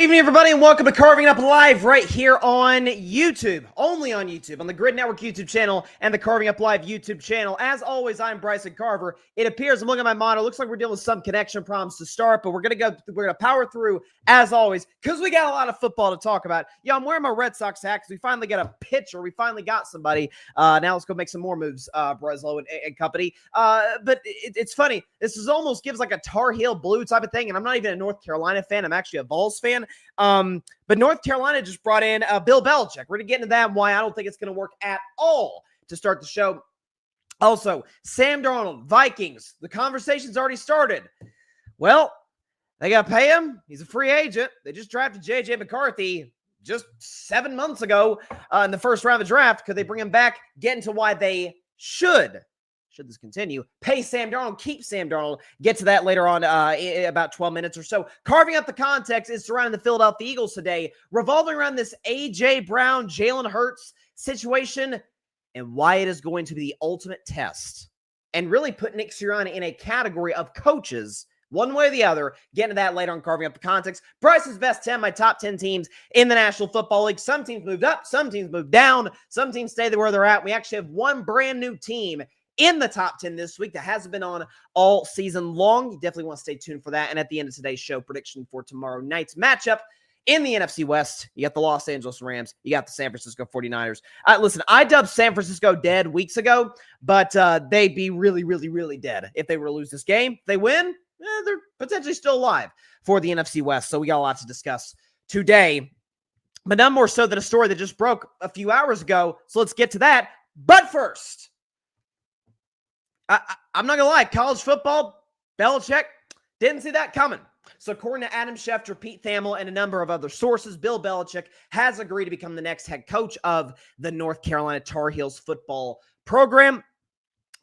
Good evening, everybody, and welcome to Carving Up Live right here on YouTube. Only on YouTube, on the Grid Network YouTube channel and the Carving Up Live YouTube channel. As always, I'm Bryson Carver. It appears, I'm looking at my monitor, looks like we're dealing with some connection problems to start, but we're gonna power through as always because we got a lot of football to talk about. Yeah, I'm wearing my Red Sox hat because we finally got a pitcher. We finally got somebody. Now let's go make some more moves, Breslow and company. But it's funny. This almost gives like a Tar Heel Blue type of thing, and I'm not even a North Carolina fan. I'm actually a Vols fan. But North Carolina just brought in Bill Belichick. We're going to get into that and why I don't think it's going to work at all to start the show. Also, Sam Darnold, Vikings. The conversation's already started. Well, they got to pay him. He's a free agent. They just drafted J.J. McCarthy just 7 months ago in the first round of the draft. Could they bring him back? Get into why they should this continue, pay Sam Darnold, keep Sam Darnold. Get to that later on in about 12 minutes or so. Carving up the context is surrounding the Philadelphia Eagles today, revolving around this A.J. Brown, Jalen Hurts situation and why it is going to be the ultimate test and really put Nick Sirianni in a category of coaches one way or the other. Get into that later on Carving Up the Context. Bryce's best 10, my top 10 teams in the National Football League. Some teams moved up, some teams moved down, some teams stay where they're at. We actually have one brand new team in the top 10 this week that hasn't been on all season long. You definitely want to stay tuned for that. And at the end of today's show, prediction for tomorrow night's matchup in the NFC West. You got the Los Angeles Rams. You got the San Francisco 49ers. Listen, I dubbed San Francisco dead weeks ago, but they'd be really, really, really dead if they were to lose this game. If they win, they're potentially still alive for the NFC West. So we got a lot to discuss today, but none more so than a story that just broke a few hours ago. So let's get to that. But first, I'm not going to lie, college football, Belichick, didn't see that coming. So according to Adam Schefter, Pete Thamel, and a number of other sources, Bill Belichick has agreed to become the next head coach of the North Carolina Tar Heels football program.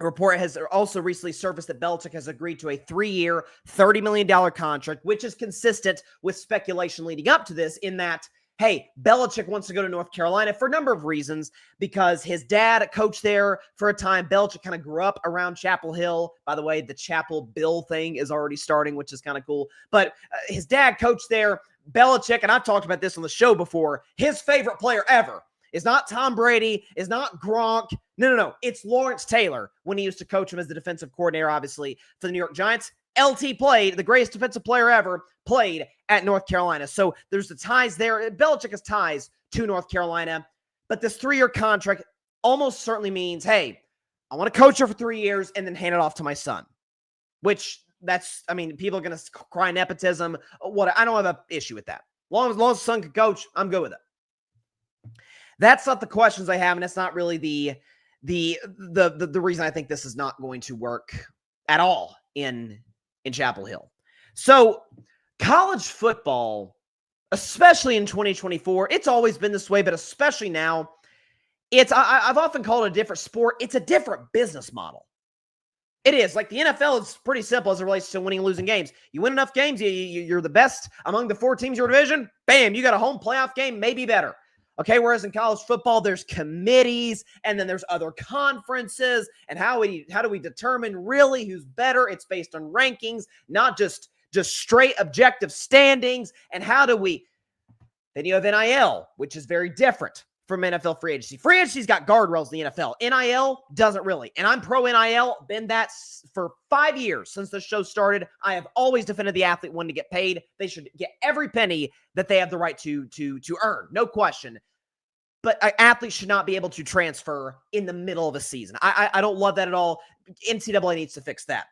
A report has also recently surfaced that Belichick has agreed to a 3-year, $30 million contract, which is consistent with speculation leading up to this in that, hey, Belichick wants to go to North Carolina for a number of reasons, because his dad coached there for a time. Belichick kind of grew up around Chapel Hill. By the way, the Chapel Bill thing is already starting, which is kind of cool. But his dad coached there. Belichick, and I've talked about this on the show before, his favorite player ever is not Tom Brady, is not Gronk. No. It's Lawrence Taylor when he used to coach him as the defensive coordinator, obviously, for the New York Giants. LT played, the greatest defensive player ever, played at North Carolina. So there's the ties there. Belichick has ties to North Carolina. But this 3-year contract almost certainly means, hey, I want to coach her for 3 years and then hand it off to my son. Which, people are going to cry nepotism. I don't have an issue with that. As long as the son can coach, I'm good with it. That's not the questions I have, and that's not really the reason I think this is not going to work at all in Chapel Hill. So college football, especially in 2024, it's always been this way, but especially now, I've often called it a different sport. It's a different business model. It is. Like the NFL is pretty simple as it relates to winning and losing games. You win enough games, you're the best among the 4 teams in your division, bam, you got a home playoff game, maybe better. Okay, whereas in college football, there's committees, and then there's other conferences, and how do we determine really who's better? It's based on rankings, not just straight objective standings. And then you have NIL, which is very different from NFL free agency. Free agency's got guardrails in the NFL. NIL doesn't really. And I'm pro NIL, been that for 5 years since the show started. I have always defended the athlete wanting to get paid. They should get every penny that they have the right to earn. No question. But athletes should not be able to transfer in the middle of a season. I don't love that at all. NCAA needs to fix that.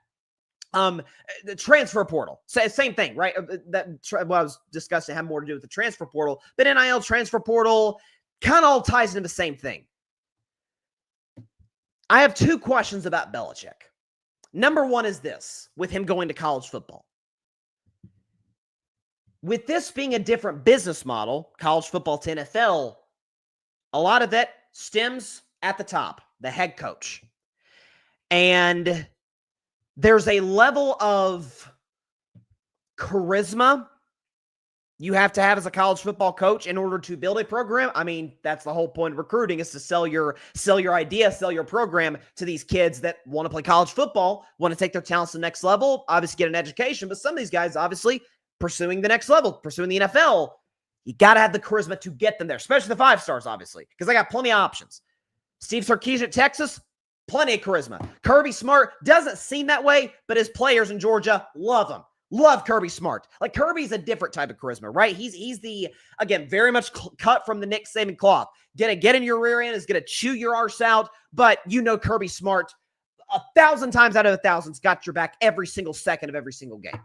The transfer portal, same thing, right? What I was discussing had more to do with the transfer portal, but NIL, transfer portal, kind of all ties into the same thing. I have 2 questions about Belichick. Number one is this, with him going to college football. With this being a different business model, college football to NFL, a lot of that stems at the top, the head coach. And there's a level of charisma you have to have as a college football coach in order to build a program. I mean, that's the whole point of recruiting, is to sell your idea, sell your program to these kids that want to play college football, want to take their talents to the next level, obviously get an education. But some of these guys, obviously, pursuing the next level, pursuing the NFL, you got to have the charisma to get them there, especially the 5 stars, obviously, because they got plenty of options. Steve Sarkisian at Texas, plenty of charisma. Kirby Smart doesn't seem that way, but his players in Georgia love him. Love Kirby Smart. Like, Kirby's a different type of charisma, right? He's the, again, very much cut from the Nick Saban cloth. Get in your rear end, is going to chew your arse out, but Kirby Smart 1,000 times out of 1,000's got your back every single second of every single game. I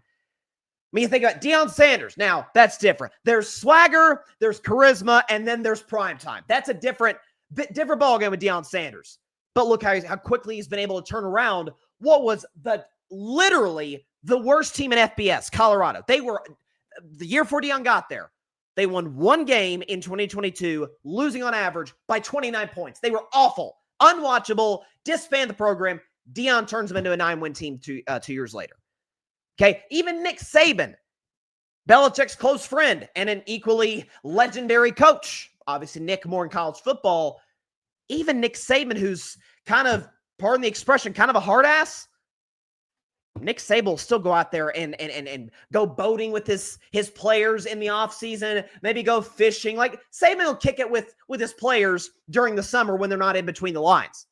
mean, you think about Deion Sanders. Now, that's different. There's swagger, there's charisma, and then there's prime time. That's a different ballgame with Deion Sanders. But look how quickly he's been able to turn around what was literally the worst team in FBS, Colorado. They were, the year before Deion got there, they won 1 game in 2022, losing on average by 29 points. They were awful, unwatchable, disband the program. Deion turns them into a 9-win team 2 years later. Okay, even Nick Saban, Belichick's close friend and an equally legendary coach. Obviously, Nick more in college football. Even Nick Saban, who's kind of, pardon the expression, kind of a hard ass, Nick Saban will still go out there and go boating with his players in the offseason, maybe go fishing. Like, Saban will kick it with his players during the summer when they're not in between the lines.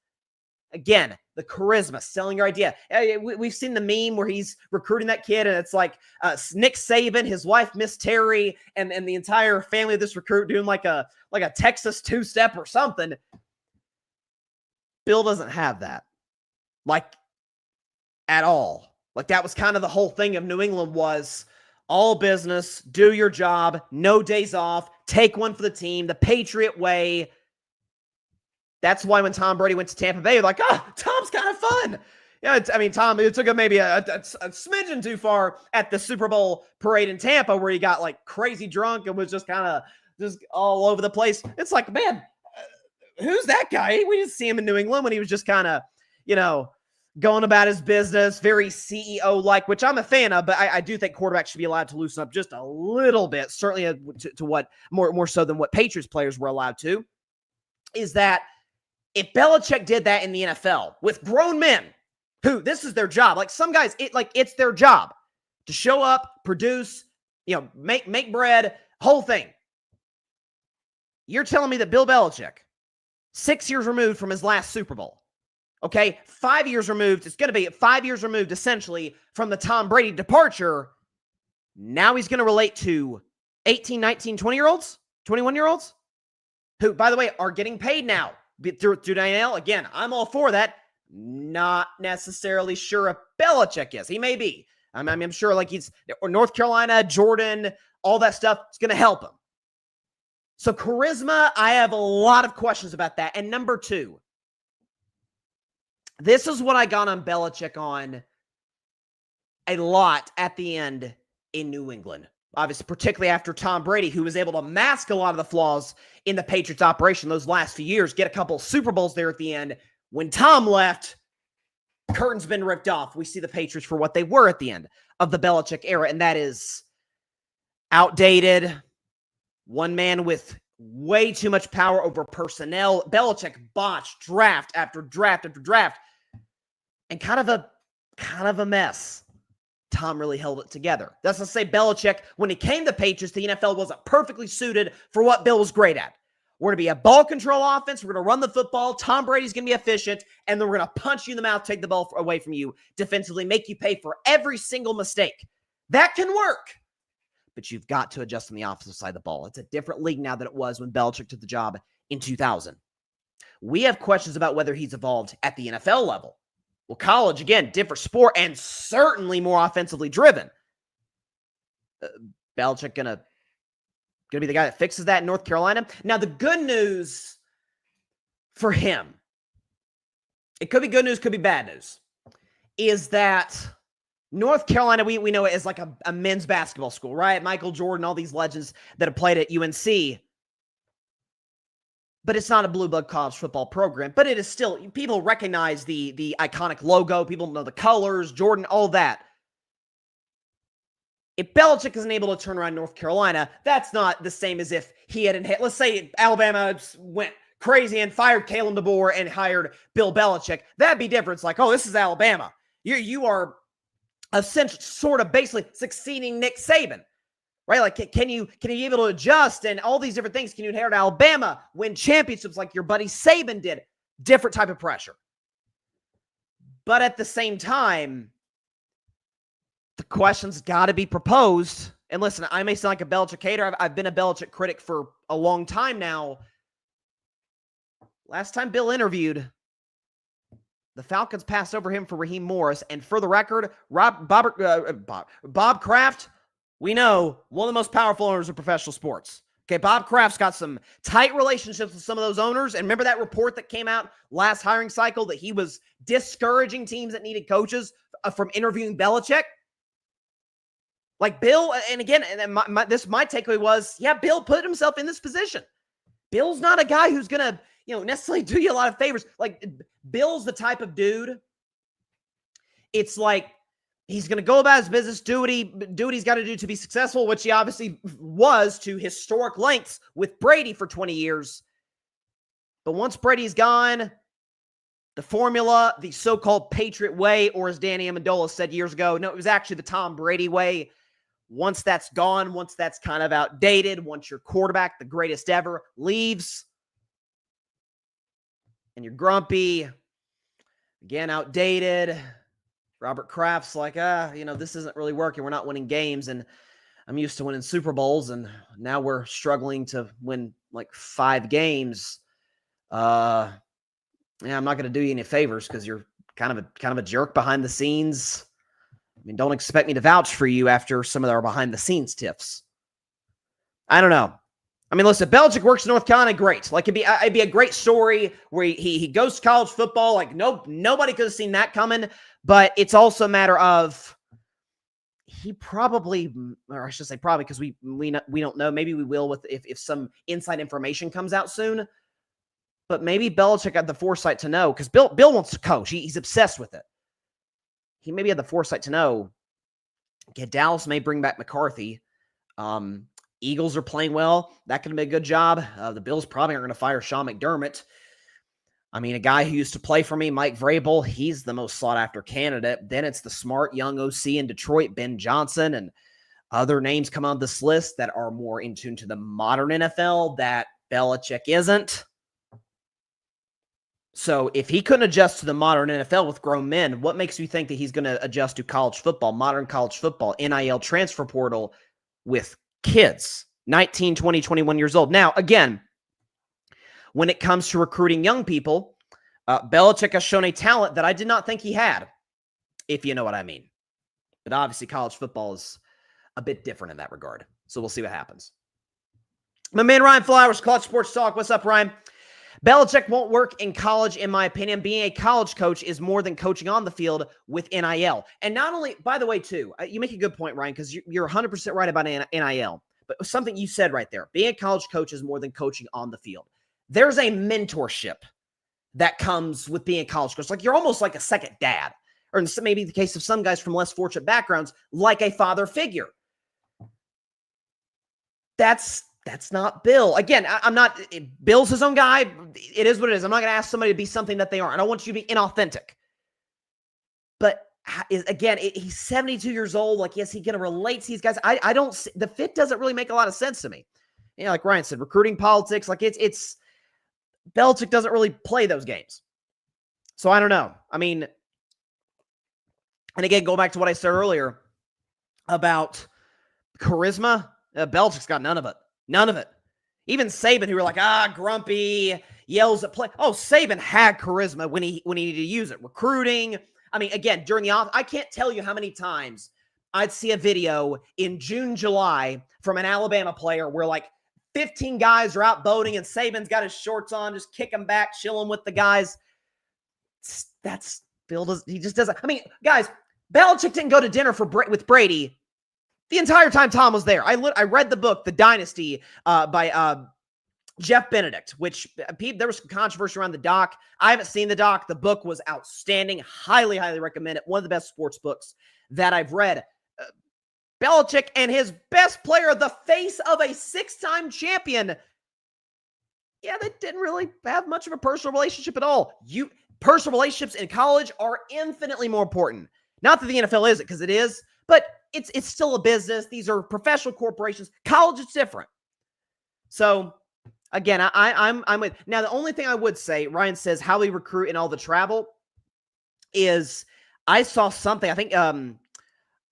Again, the charisma, selling your idea. We've seen the meme where he's recruiting that kid, and it's like Nick Saban, his wife, Miss Terry, and the entire family of this recruit doing like a Texas 2-step or something. Bill doesn't have that. Like, at all. Like, that was kind of the whole thing of New England, was all business, do your job, no days off, take one for the team, the Patriot way. That's why when Tom Brady went to Tampa Bay, you're like, Tom's kind of fun. Yeah, Tom, it took him maybe a smidgen too far at the Super Bowl parade in Tampa, where he got like crazy drunk and was just kind of just all over the place. It's like, man, who's that guy? We didn't see him in New England when he was just kind of, going about his business, very CEO-like, which I'm a fan of, but I do think quarterbacks should be allowed to loosen up just a little bit, certainly to what more so than what Patriots players were allowed to, is that if Belichick did that in the NFL with grown men, who this is their job, like some guys, it's their job to show up, produce, make bread, whole thing. You're telling me that Bill Belichick, 6 years removed from his last Super Bowl, okay, 5 years removed, it's going to be 5 years removed essentially from the Tom Brady departure. Now he's going to relate to 18, 19, 20-year-olds, 21-year-olds, who, by the way, are getting paid now through NIL. Again, I'm all for that. Not necessarily sure if Belichick is. He may be. I'm sure like he's North Carolina, Jordan, all that stuff is going to help him. So charisma, I have a lot of questions about that. And number 2, this is what I got on Belichick on a lot at the end in New England. Obviously, particularly after Tom Brady, who was able to mask a lot of the flaws in the Patriots operation those last few years, get a couple Super Bowls there at the end. When Tom left, curtain's been ripped off. We see the Patriots for what they were at the end of the Belichick era, and that is outdated, one man with way too much power over personnel. Belichick botched draft after draft after draft, and kind of a mess. Tom really held it together. That's to say Belichick, when he came to Patriots, the NFL wasn't perfectly suited for what Bill was great at. We're going to be a ball control offense. We're going to run the football. Tom Brady's going to be efficient, and then we're going to punch you in the mouth, take the ball away from you defensively, make you pay for every single mistake. That can work, but you've got to adjust on the offensive side of the ball. It's a different league now than it was when Belichick took the job in 2000. We have questions about whether he's evolved at the NFL level. Well, college, again, different sport and certainly more offensively driven. Belichick gonna be the guy that fixes that in North Carolina. Now, the good news for him, it could be good news, could be bad news, is that North Carolina, we know it as like a men's basketball school, right? Michael Jordan, all these legends that have played at UNC. But it's not a blue blood college football program. But it is still, people recognize the iconic logo. People know the colors, Jordan, all that. If Belichick isn't able to turn around North Carolina, that's not the same as if he had, let's say Alabama went crazy and fired Kalen DeBoer and hired Bill Belichick. That'd be different. It's like, oh, this is Alabama. You are essentially sort of basically succeeding Nick Saban. right? Like, can you be able to adjust and all these different things? Can you inherit Alabama, win championships like your buddy Saban did? Different type of pressure. But at the same time, the question's got to be proposed. And listen, I may sound like a Belichick hater. I've been a Belichick critic for a long time now. Last time Bill interviewed, the Falcons passed over him for Raheem Morris. And for the record, Bob Kraft, we know, one of the most powerful owners of professional sports. Okay, Bob Kraft's got some tight relationships with some of those owners. And remember that report that came out last hiring cycle that he was discouraging teams that needed coaches from interviewing Belichick? Like Bill, and again, my takeaway was, yeah, Bill put himself in this position. Bill's not a guy who's going to, necessarily do you a lot of favors. Like, Bill's the type of dude, it's like, he's going to go about his business, do what he's got to do to be successful, which he obviously was to historic lengths with Brady for 20 years. But once Brady's gone, the formula, the so-called Patriot way, or as Danny Amendola said years ago, no, it was actually the Tom Brady way. Once that's gone, once that's kind of outdated, once your quarterback, the greatest ever, leaves, and you're grumpy, again, outdated, Robert Kraft's like, this isn't really working. We're not winning games, and I'm used to winning Super Bowls, and now we're struggling to win like 5 games. I'm not going to do you any favors because you're kind of a jerk behind the scenes. I mean, don't expect me to vouch for you after some of our behind the scenes tiffs. I don't know. I mean, listen, Belichick works in North Carolina, great. Like, it'd be a great story where he goes to college football. Like, nobody could have seen that coming. But it's also a matter of he probably, or I should say probably, because we don't know. Maybe we will if some inside information comes out soon. But maybe Belichick had the foresight to know, because Bill wants to coach. He's obsessed with it. He maybe had the foresight to know, okay, Dallas may bring back McCarthy. Eagles are playing well. That could be a good job. The Bills probably aren't going to fire Sean McDermott. I mean, a guy who used to play for me, Mike Vrabel, he's the most sought-after candidate. Then it's the smart young OC in Detroit, Ben Johnson, and other names come on this list that are more in tune to the modern NFL that Belichick isn't. So if he couldn't adjust to the modern NFL with grown men, what makes you think that he's going to adjust to college football, modern college football, NIL transfer portal with kids, 19, 20, 21 years old? Now, again, when it comes to recruiting young people, Belichick has shown a talent that I did not think he had, if you know what I mean. But obviously, college football is a bit different in that regard. So we'll see what happens. My man, Ryan Flowers, Clutch Sports Talk. What's up, Ryan? Belichick won't work in college, in my opinion. Being a college coach is more than coaching on the field with NIL. And not only, by the way, too, you make a good point, Ryan, because you're 100% right about NIL. But something you said right there, being a college coach is more than coaching on the field. There's a mentorship that comes with being a college coach. Like, you're almost like a second dad. Or in maybe the case of some guys from less fortunate backgrounds, like a father figure. That's not Bill. Again, I'm not, Bill's his own guy. It is what it is. I'm not going to ask somebody to be something that they aren't. I don't want you to be inauthentic. But again, he's 72 years old. Like, yes, he going to relate to these guys. I don't, the fit doesn't really make a lot of sense to me. Like Ryan said, recruiting politics, like it's Belichick doesn't really play those games. So I don't know. I mean, and again, go back to what I said earlier about charisma. Belichick's got none of it. None of it. Even Saban, who were like, grumpy, yells at play. Oh, Saban had charisma when he needed to use it. Recruiting. I mean, again, during the off, I can't tell you how many times I'd see a video in June, July from an Alabama player where like 15 guys are out boating and Saban's got his shorts on, just kicking back, chilling with the guys. That's Bill. He just doesn't. I mean, guys, Belichick didn't go to dinner with Brady the entire time Tom was there. I read the book, The Dynasty, by Jeff Benedict, which there was some controversy around the doc. I haven't seen the doc. The book was outstanding. Highly, highly recommend it. One of the best sports books that I've read. Belichick and his best player, the face of a 6-time champion. Yeah, they didn't really have much of a personal relationship at all. Personal relationships in college are infinitely more important. Not that the NFL isn't, because it is, but it's still a business. These are professional corporations. College is different. So again, I'm with. Now, the only thing I would say, Ryan says, how we recruit and all the travel is, I saw something, I think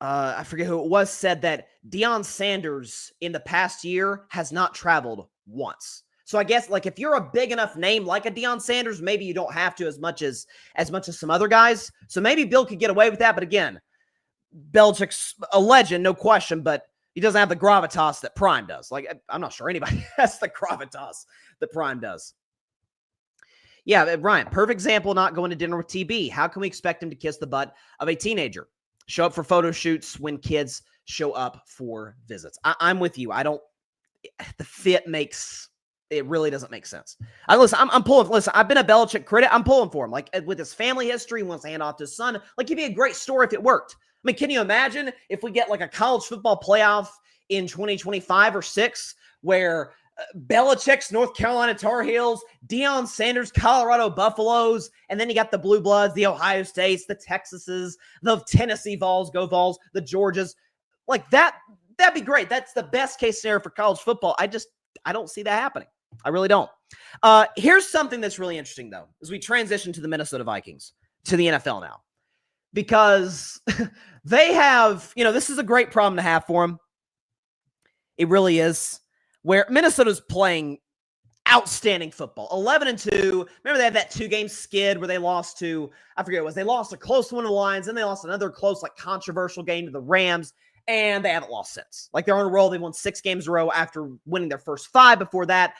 I forget who it was, said that Deion Sanders in the past year has not traveled once. So I guess, like, if you're a big enough name like a Deion Sanders, maybe you don't have to as much as some other guys. So maybe Bill could get away with that. But again, Belichick's a legend, no question, but he doesn't have the gravitas that Prime does. Like, I'm not sure anybody has the gravitas that Prime does. Yeah, Ryan, perfect example, not going to dinner with TB. How can we expect him to kiss the butt of a teenager? Show up for photo shoots when kids show up for visits. I'm with you. The fit makes, it really doesn't make sense. I'm pulling. Listen, I've been a Belichick critic. I'm pulling for him. Like, with his family history, he wants to hand off to his son. Like, it'd be a great story if it worked. I mean, can you imagine if we get like a college football playoff in 2025 or 6 where Belichick's North Carolina Tar Heels, Deion Sanders, Colorado Buffaloes, and then you got the Blue Bloods, the Ohio States, the Texases, the Tennessee Vols, go Vols, the Georgias. Like, that'd be great. That's the best case scenario for college football. I don't see that happening. I really don't. Here's something that's really interesting, though, as we transition to the Minnesota Vikings, to the NFL now. Because they have, this is a great problem to have for them. It really is. Where Minnesota's playing outstanding football. 11-2. Remember, they had that 2-game skid where they lost to, I forget what it was. They lost a close one to the Lions, then they lost another close, like, controversial game to the Rams, and they haven't lost since. Like, they're on a roll. They won 6 games in a row after winning their first 5 before that,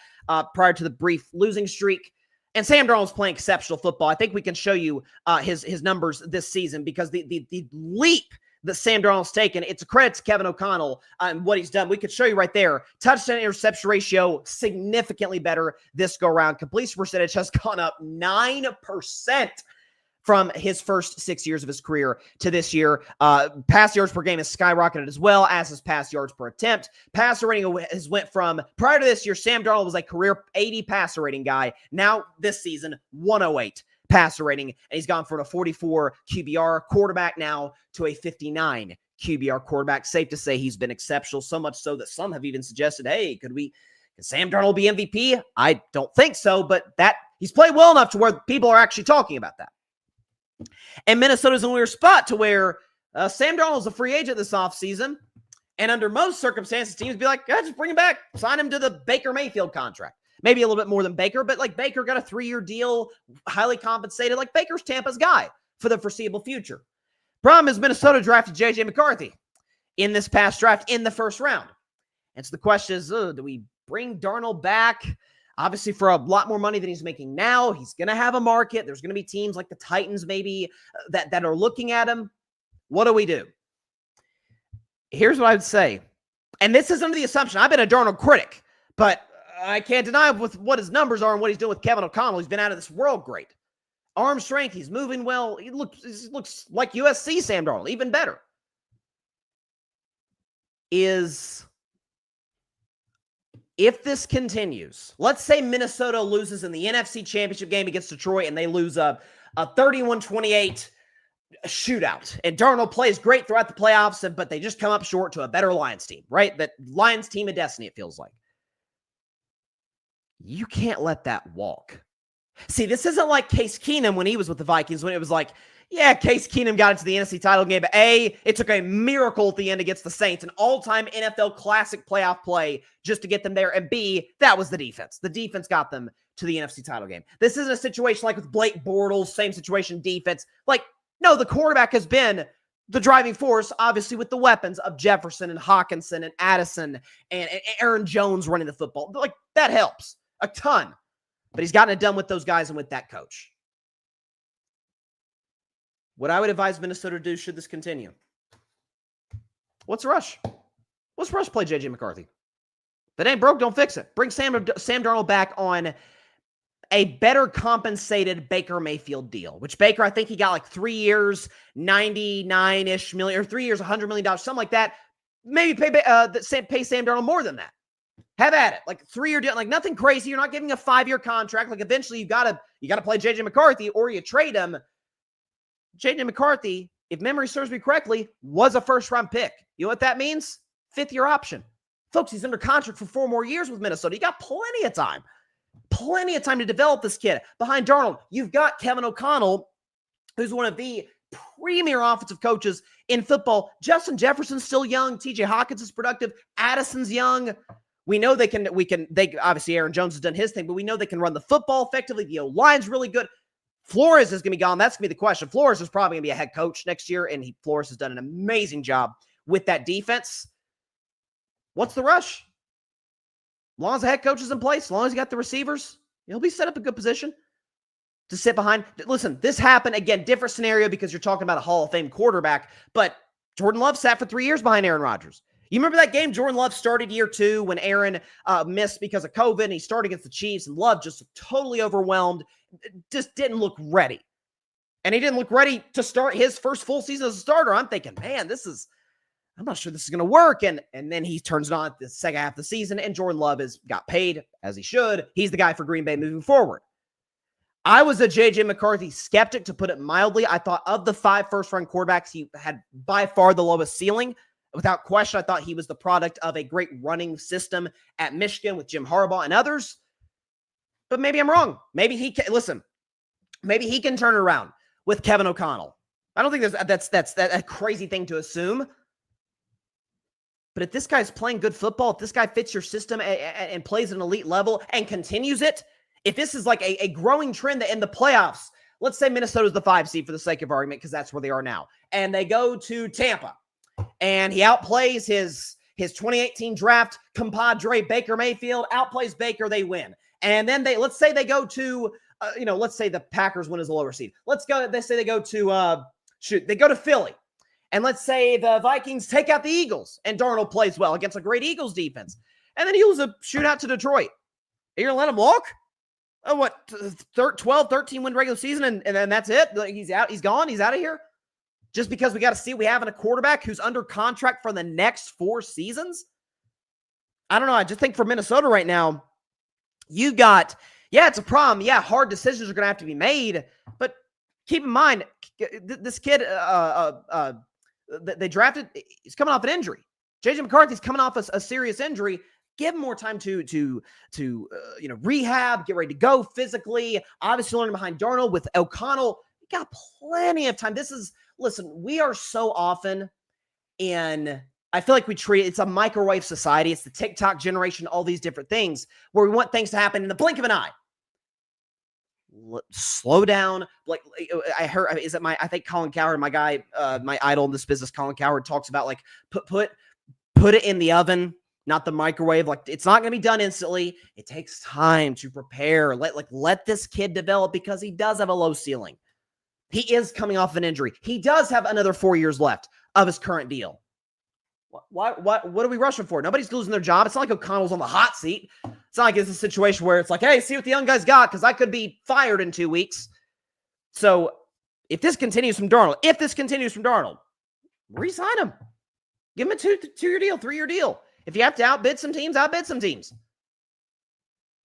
prior to the brief losing streak. And Sam Darnold was playing exceptional football. I think we can show you his numbers this season, because the leap that Sam Darnold's taken, it's a credit to Kevin O'Connell and what he's done. We could show you right there. Touchdown interception ratio significantly better this go around. Completion percentage has gone up 9% from his first 6 years of his career to this year. Pass yards per game has skyrocketed as well, as his pass yards per attempt. Passer rating has went from, prior to this year, Sam Darnold was a career 80 passer rating guy. Now this season, 108 passer rating, and he's gone from a 44 QBR quarterback now to a 59 QBR quarterback. Safe to say he's been exceptional, so much so that some have even suggested, hey, could Sam Darnold be MVP? I don't think so, but he's played well enough to where people are actually talking about that. And Minnesota's in a weird spot to where Sam Darnold's a free agent this offseason, and under most circumstances, teams would be like, just bring him back, sign him to the Baker Mayfield contract. Maybe a little bit more than Baker, but like Baker got a 3-year deal, highly compensated. Like, Baker's Tampa's guy for the foreseeable future. Problem is, Minnesota drafted J.J. McCarthy in this past draft in the first round. And so the question is, do we bring Darnold back? Obviously, for a lot more money than he's making now. He's going to have a market. There's going to be teams like the Titans maybe that are looking at him. What do we do? Here's what I would say. And this is under the assumption, I've been a Darnold critic, but I can't deny with what his numbers are and what he's doing with Kevin O'Connell. He's been out of this world great. Arm strength, he's moving well. He looks like USC Sam Darnold, even better. If this continues, let's say Minnesota loses in the NFC Championship game against Detroit and they lose a 31-28 shootout, and Darnold plays great throughout the playoffs, but they just come up short to a better Lions team, right? That Lions team of destiny, it feels like. You can't let that walk. See, this isn't like Case Keenum when he was with the Vikings, when it was like, yeah, Case Keenum got into the NFC title game, but A, it took a miracle at the end against the Saints, an all-time NFL classic playoff play just to get them there, and B, that was the defense. The defense got them to the NFC title game. This isn't a situation like with Blake Bortles, same situation, defense. Like, no, the quarterback has been the driving force, obviously, with the weapons of Jefferson and Hawkinson and Addison and Aaron Jones running the football. Like, that helps a ton. But he's gotten it done with those guys and with that coach. What I would advise Minnesota to do should this continue. What's the rush? What's the rush play J.J. McCarthy? If it ain't broke, don't fix it. Bring Sam Darnold back on a better compensated Baker Mayfield deal, which Baker, I think he got like 3 years, 99-ish million, or 3 years, $100 million, something like that. Maybe pay Sam Darnold more than that. Have at it. Like 3-year deal, like nothing crazy. You're not giving a 5-year contract. Like eventually you gotta play JJ McCarthy or you trade him. JJ McCarthy if memory serves me correctly, was a first-round pick. You know what that means? Fifth-year option. Folks, he's under contract for 4 more years with Minnesota. You got plenty of time. Plenty of time to develop this kid. Behind Darnold, you've got Kevin O'Connell, who's one of the premier offensive coaches in football. Justin Jefferson's still young. TJ Hawkins is productive. Addison's young. We know they obviously Aaron Jones has done his thing, but we know they can run the football effectively. The O-line's really good. Flores is going to be gone. That's going to be the question. Flores is probably going to be a head coach next year, and Flores has done an amazing job with that defense. What's the rush? As long as the head coach is in place, as long as you got the receivers, he'll be set up in a good position to sit behind. Listen, this happened, again, different scenario because you're talking about a Hall of Fame quarterback, but Jordan Love sat for 3 years behind Aaron Rodgers. You remember that game Jordan Love started year 2 when Aaron missed because of COVID, and he started against the Chiefs, and Love just totally overwhelmed, just didn't look ready. And he didn't look ready to start his first full season as a starter. I'm thinking, man, I'm not sure this is going to work. And then he turns it on at the second half of the season, and Jordan Love got paid as he should. He's the guy for Green Bay moving forward. I was a J.J. McCarthy skeptic, to put it mildly. I thought of the 5 first-round quarterbacks, he had by far the lowest ceiling. Without question, I thought he was the product of a great running system at Michigan with Jim Harbaugh and others. But maybe I'm wrong. Maybe he can turn it around with Kevin O'Connell. I don't think that's a crazy thing to assume. But if this guy's playing good football, if this guy fits your system and plays at an elite level and continues it, if this is like a growing trend that in the playoffs, let's say Minnesota's the 5 seed for the sake of argument, because that's where they are now, and they go to Tampa, and he outplays his 2018 draft compadre Baker Mayfield, outplays Baker, they win. And then let's say they go to, let's say the Packers win as a lower seed. They go to Philly. And let's say the Vikings take out the Eagles and Darnold plays well against a great Eagles defense. And then he was a shootout to Detroit. Are you going to let him walk? 12, 13 win regular season and then that's it? He's out. He's gone. He's out of here? Just because we got to see what we have in a quarterback who's under contract for the next 4 seasons? I don't know. I just think for Minnesota right now, you've got, it's a problem. Yeah, hard decisions are going to have to be made. But keep in mind, this kid, they drafted, he's coming off an injury. J.J. McCarthy's coming off a serious injury. Give him more time to rehab, get ready to go physically. Obviously learning behind Darnold with O'Connell. We got plenty of time. Listen, we are so often I feel like it's a microwave society. It's the TikTok generation, all these different things where we want things to happen in the blink of an eye. Slow down. Like I heard, I think Colin Cowherd, my guy, my idol in this business, Colin Cowherd, talks about like put it in the oven, not the microwave. Like it's not going to be done instantly. It takes time to prepare. Let this kid develop because he does have a low ceiling. He is coming off an injury. He does have another 4 years left of his current deal. What are we rushing for? Nobody's losing their job. It's not like O'Connell's on the hot seat. It's not like it's a situation where it's like, hey, see what the young guy's got because I could be fired in 2 weeks. So if this continues from Darnold, re-sign him. Give him a 2-year deal, 3-year deal. If you have to outbid some teams, outbid some teams.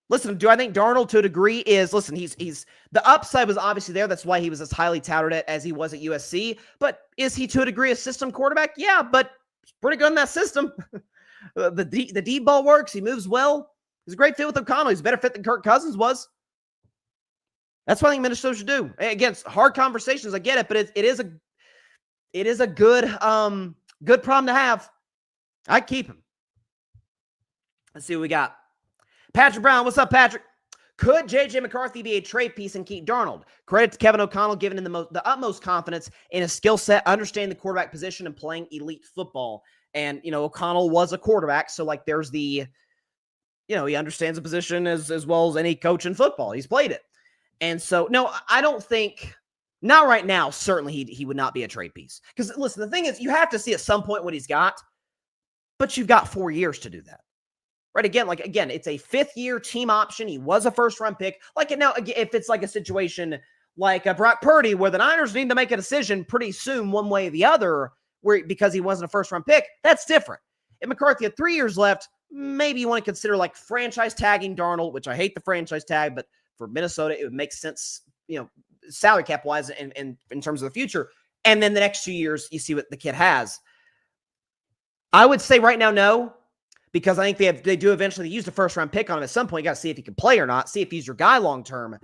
Listen, do I think Darnold to a degree is, he's the upside was obviously there. That's why he was as highly touted as he was at USC. But is he to a degree a system quarterback? Yeah, but he's pretty good in that system. The deep ball works. He moves well. He's a great fit with O'Connell. He's a better fit than Kirk Cousins was. That's what I think Minnesota should do. Again, hard conversations. I get it, but it is a good problem to have. I'd keep him. Let's see what we got. Patrick Brown, what's up, Patrick? Could J.J. McCarthy be a trade piece and keep Darnold? Credit to Kevin O'Connell, giving him the utmost confidence in his skill set, understanding the quarterback position, and playing elite football. And, O'Connell was a quarterback, so, there's the, he understands the position as well as any coach in football. He's played it. And so, no, I don't think, not right now, certainly he would not be a trade piece. Because, listen, the thing is, you have to see at some point what he's got, but you've got 4 years to do that. Right? Again, it's a 5th-year team option. He was a first-round pick. Now, if it's like a situation like Brock Purdy, where the Niners need to make a decision pretty soon, one way or the other, because he wasn't a first-round pick, that's different. If McCarthy had 3 years left, maybe you want to consider franchise tagging Darnold, which I hate the franchise tag, but for Minnesota, it would make sense, salary cap-wise and in terms of the future. And then the next 2 years, you see what the kid has. I would say right now, no, because I think they do eventually use the first-round pick on him at some point. You got to see if he can play or not, see if he's your guy long-term.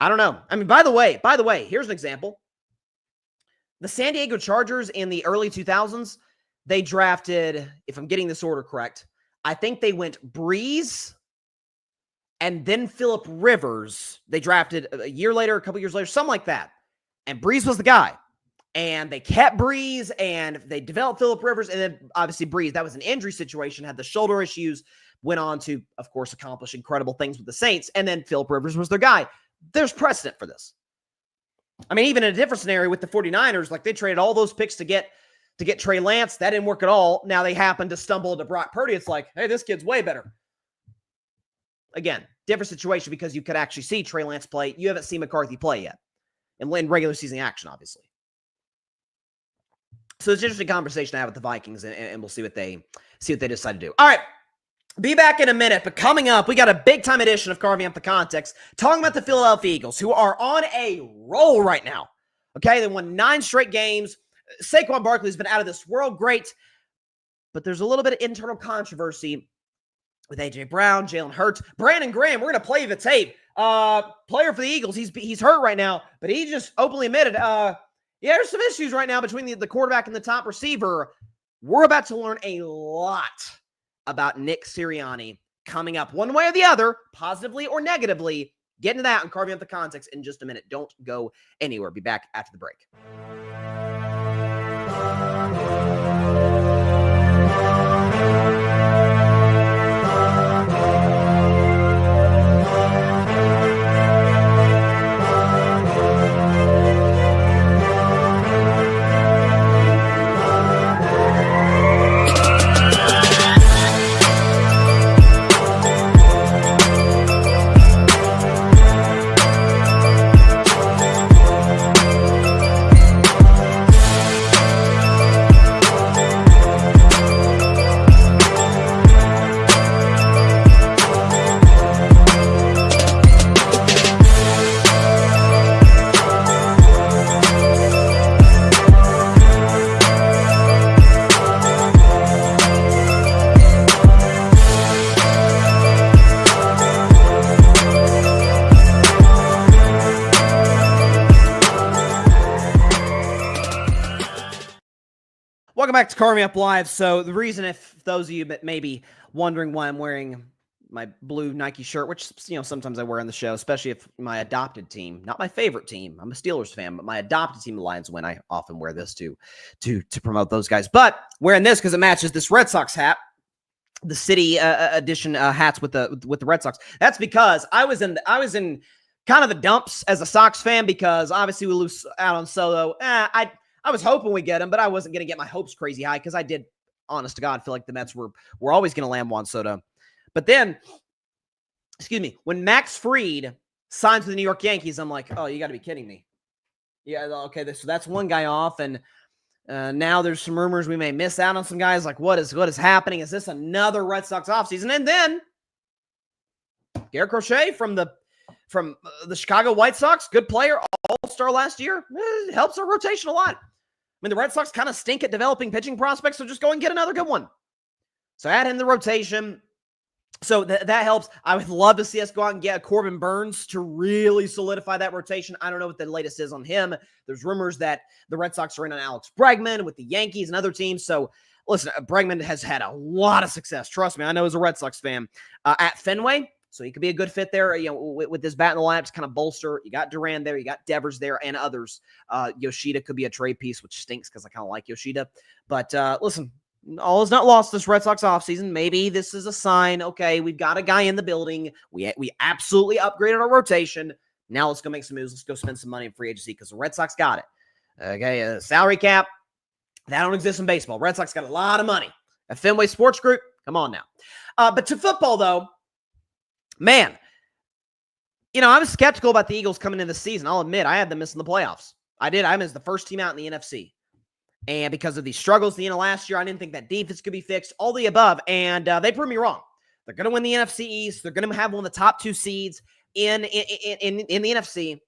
I don't know. I mean, by the way, here's an example. The San Diego Chargers in the early 2000s, they drafted, if I'm getting this order correct, I think they went Breeze and then Phillip Rivers. They drafted a year later, a couple years later, something like that. And Breeze was the guy. And they kept Breeze, and they developed Phillip Rivers, and then obviously Breeze, that was an injury situation, had the shoulder issues, went on to, of course, accomplish incredible things with the Saints, and then Phillip Rivers was their guy. There's precedent for this. I mean, even in a different scenario with the 49ers, like they traded all those picks to get Trey Lance. That didn't work at all. Now they happen to stumble into Brock Purdy. It's like, hey, this kid's way better. Again, different situation because you could actually see Trey Lance play. You haven't seen McCarthy play yet in regular season action, obviously. So it's an interesting conversation to have with the Vikings, and we'll see what they decide to do. All right, be back in a minute, but coming up, we got a big-time edition of Carving Up the Context, talking about the Philadelphia Eagles, who are on a roll right now. Okay, they won 9 straight games. Saquon Barkley's been out of this world, great, but there's a little bit of internal controversy with A.J. Brown, Jalen Hurts, Brandon Graham. We're going to play the tape. Player for the Eagles, he's hurt right now, but he just openly admitted, there's some issues right now between the quarterback and the top receiver. We're about to learn a lot about Nick Sirianni coming up one way or the other, positively or negatively. Get into that and carving up the context in just a minute. Don't go anywhere. Be back after the break. Welcome back to Carving Up Live. So the reason, if those of you that may be wondering why I'm wearing my blue Nike shirt, which, sometimes I wear on the show, especially if my adopted team, not my favorite team, I'm a Steelers fan, but my adopted team, the Lions, win, I often wear this to promote those guys. But wearing this because it matches this Red Sox hat, the city edition hats with the Red Sox. That's because I was in kind of the dumps as a Sox fan because obviously we lose out on Soto. I was hoping we get him, but I wasn't going to get my hopes crazy high because I did, honest to God, feel like the Mets were always going to land Juan Soto. But then, when Max Fried signs with the New York Yankees, I'm like, oh, you got to be kidding me. Yeah, okay, so that's one guy off, and now there's some rumors we may miss out on some guys. Like, what is happening? Is this another Red Sox offseason? And then Garrett Crochet from the Chicago White Sox, good player, all-star last year, helps our rotation a lot. I mean, the Red Sox kind of stink at developing pitching prospects, so just go and get another good one. So add him in the rotation. So that helps. I would love to see us go out and get a Corbin Burns to really solidify that rotation. I don't know what the latest is on him. There's rumors that the Red Sox are in on Alex Bregman with the Yankees and other teams. So listen, Bregman has had a lot of success. Trust me, I know as a Red Sox fan at Fenway. So he could be a good fit there, with this bat in the lineup to kind of bolster. You got Duran there, you got Devers there, and others. Yoshida could be a trade piece, which stinks because I kind of like Yoshida. But listen, all is not lost this Red Sox offseason. Maybe this is a sign. Okay, we've got a guy in the building. We absolutely upgraded our rotation. Now let's go make some moves. Let's go spend some money in free agency because the Red Sox got it. Okay, salary cap, that don't exist in baseball. Red Sox got a lot of money. At Fenway Sports Group, come on now. But to football, though, man, I was skeptical about the Eagles coming into the season. I'll admit, I had them missing the playoffs. I did. I was the first team out in the NFC. And because of these struggles at the end of last year, I didn't think that defense could be fixed, all the above. And they proved me wrong. They're going to win the NFC East. They're going to have one of the top 2 seeds in the NFC.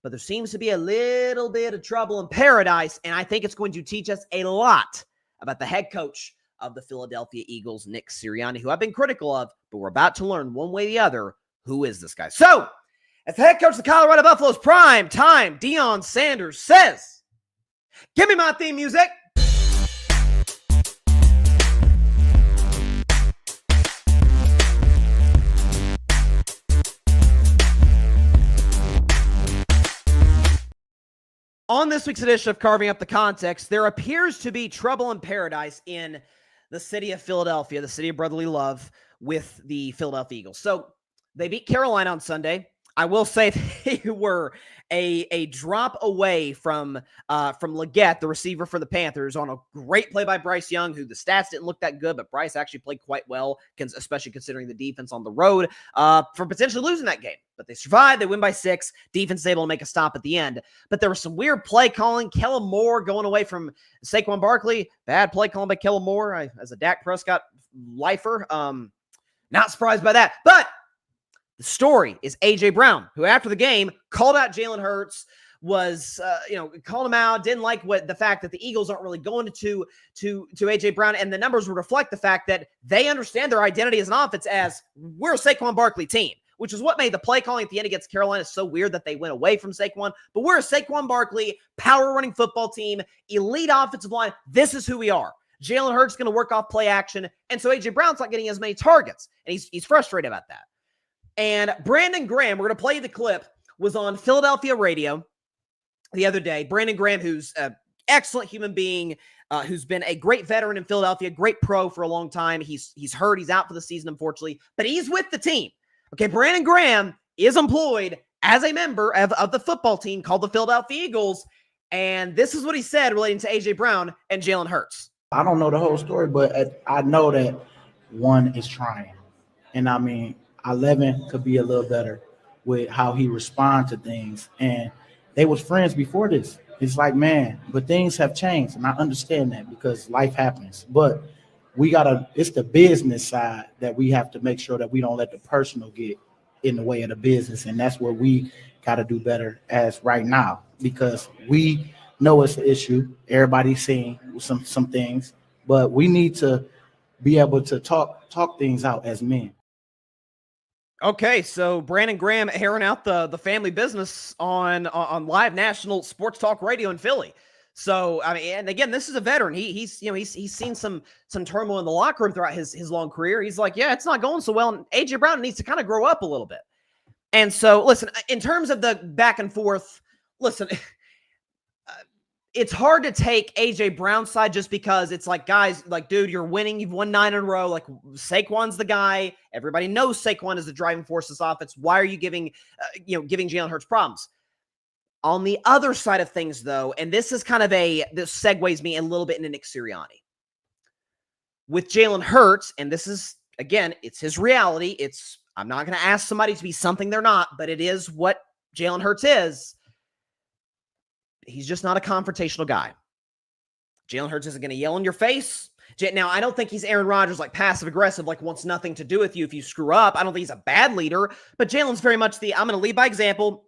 but there seems to be a little bit of trouble in paradise, and I think it's going to teach us a lot about the head coach of the Philadelphia Eagles, Nick Sirianni, who I've been critical of, but we're about to learn one way or the other, who is this guy? So, as the head coach of the Colorado Buffaloes, prime time, Deion Sanders says, give me my theme music. On this week's edition of Carving Up the Context, there appears to be trouble in paradise in the city of Philadelphia, the city of brotherly love, with the Philadelphia Eagles. So they beat Carolina on Sunday. I will say they were a drop away from Leggett, the receiver for the Panthers, on a great play by Bryce Young, who the stats didn't look that good, but Bryce actually played quite well, especially considering the defense on the road, for potentially losing that game. But they survived. They win by 6. Defense is able to make a stop at the end. But there was some weird play calling. Kellen Moore going away from Saquon Barkley. Bad play calling by Kellen Moore as a Dak Prescott lifer. Not surprised by that. But the story is A.J. Brown, who after the game called out Jalen Hurts, called him out, didn't like the fact that the Eagles aren't really going to A.J. Brown, and the numbers would reflect the fact that they understand their identity as an offense as we're a Saquon Barkley team, which is what made the play calling at the end against Carolina so weird that they went away from Saquon. But we're a Saquon Barkley, power-running football team, elite offensive line. This is who we are. Jalen Hurts is going to work off play action, and so A.J. Brown's not getting as many targets, and he's frustrated about that. And Brandon Graham, we're going to play the clip, was on Philadelphia radio the other day. Brandon Graham, who's an excellent human being, who's been a great veteran in Philadelphia, great pro for a long time. He's hurt. He's out for the season, unfortunately, but he's with the team. Okay, Brandon Graham is employed as a member of the football team called the Philadelphia Eagles, and this is what he said relating to A.J. Brown and Jalen Hurts. I don't know the whole story, but I know that one is trying. And I mean, 11 could be a little better with how he responds to things. And they was friends before this. It's like, man, but things have changed. And I understand that because life happens. But it's the business side that we have to make sure that we don't let the personal get in the way of the business. And that's where we got to do better as right now, because we know it's an issue. Everybody's seeing some things, but we need to be able to talk things out as men. Okay, so Brandon Graham airing out the family business on live national sports talk radio in Philly. So I mean, and again, this is a veteran. He's seen some turmoil in the locker room throughout his long career. He's like, yeah, it's not going so well, and AJ Brown needs to kind of grow up a little bit. And so, listen, in terms of the back and forth, listen. It's hard to take A.J. Brown's side just because it's like, guys, like, dude, you're winning. You've won 9 in a row. Like, Saquon's the guy. Everybody knows Saquon is the driving force of this offense. Why are you giving Jalen Hurts problems? On the other side of things, though, and this is kind of this segues me a little bit into Nick Sirianni. With Jalen Hurts, and this is, again, it's his reality. I'm not going to ask somebody to be something they're not, but it is what Jalen Hurts is. He's just not a confrontational guy. Jalen Hurts isn't going to yell in your face. Now, I don't think he's Aaron Rodgers, like passive-aggressive, like wants nothing to do with you if you screw up. I don't think he's a bad leader, but Jalen's very much I'm going to lead by example.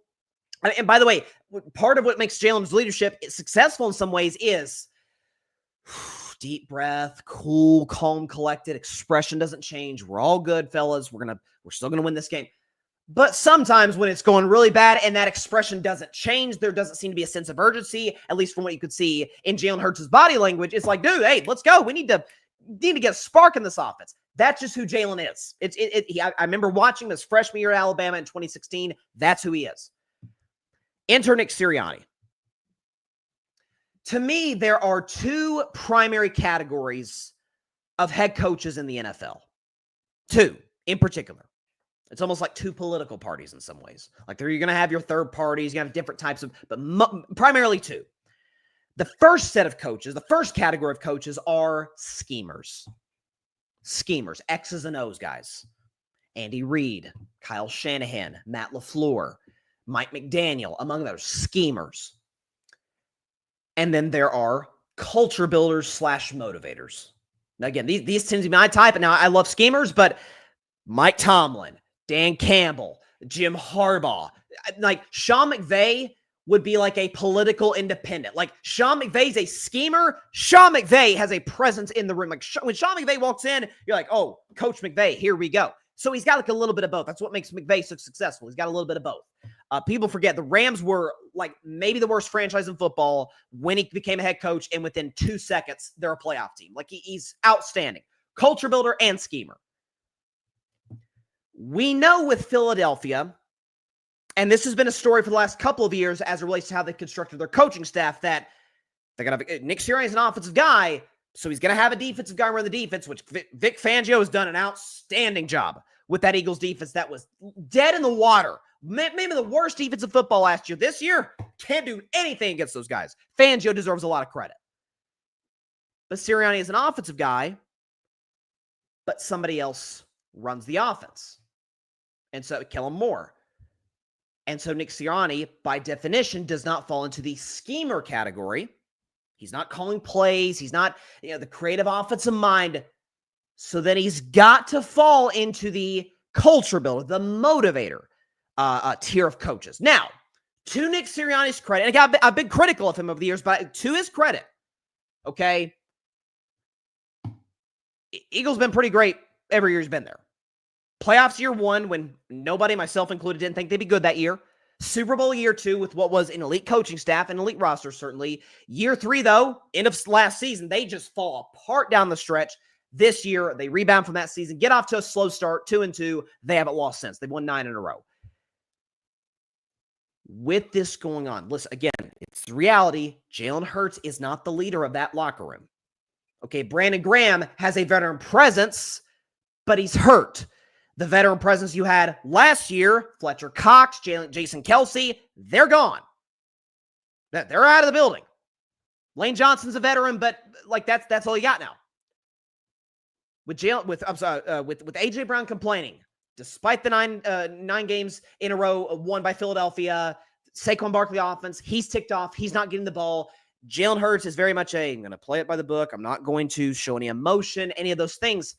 And by the way, part of what makes Jalen's leadership successful in some ways is deep breath, cool, calm, collected. Expression doesn't change. We're all good, fellas. We're still going to win this game. But sometimes when it's going really bad and that expression doesn't change, there doesn't seem to be a sense of urgency, at least from what you could see in Jalen Hurts' body language. It's like, dude, hey, let's go. We need to get a spark in this offense. That's just who Jalen is. I remember watching his freshman year at Alabama in 2016. That's who he is. Enter Nick Sirianni. To me, there are 2 primary categories of head coaches in the NFL. 2 in particular. It's almost like 2 political parties in some ways. Like you're going to have your third parties, you have different types of, but primarily 2. The first set of coaches, the first category of coaches are schemers. Schemers, X's and O's guys. Andy Reid, Kyle Shanahan, Matt LaFleur, Mike McDaniel, among others, schemers. And then there are culture builders / motivators. Now, again, these tend to be my type, and now I love schemers, but Mike Tomlin, Dan Campbell, Jim Harbaugh, like Sean McVay would be like a political independent. Like Sean McVay's a schemer. Sean McVay has a presence in the room. Like when Sean McVay walks in, you're like, oh, Coach McVay, here we go. So he's got like a little bit of both. That's what makes McVay so successful. He's got a little bit of both. People forget the Rams were like maybe the worst franchise in football when he became a head coach, and within 2 seconds, they're a playoff team. Like he's outstanding. Culture builder and schemer. We know with Philadelphia, and this has been a story for the last couple of years as it relates to how they constructed their coaching staff, that they're going to have Nick Sirianni is an offensive guy, so he's going to have a defensive guy run the defense, which Vic Fangio has done an outstanding job with that Eagles defense that was dead in the water. Maybe the worst defense of football last year. This year, can't do anything against those guys. Fangio deserves a lot of credit. But Sirianni is an offensive guy, but somebody else runs the offense. And so Kellen Moore. And so Nick Sirianni, by definition, does not fall into the schemer category. He's not calling plays. He's not, the creative offensive mind. So then he's got to fall into the culture builder, the motivator tier of coaches. Now, to Nick Sirianni's credit, and I've been critical of him over the years, but to his credit, okay, Eagles been pretty great every year he's been there. Playoffs year 1, when nobody, myself included, didn't think they'd be good that year. Super Bowl year 2 with what was an elite coaching staff and elite roster, certainly. Year 3, though, end of last season, they just fall apart down the stretch. This year, they rebound from that season, get off to a slow start, 2-2. They haven't lost since. They've won 9 in a row. With this going on, listen, again, it's the reality. Jalen Hurts is not the leader of that locker room. Okay, Brandon Graham has a veteran presence, but he's hurt. The veteran presence you had last year, Fletcher Cox, Jason Kelce, they're gone. They're out of the building. Lane Johnson's a veteran, but like that's all you got now. With AJ Brown complaining, despite the nine games in a row won by Philadelphia, Saquon Barkley offense, he's ticked off. He's not getting the ball. Jalen Hurts is very much I'm going to play it by the book. I'm not going to show any emotion, any of those things.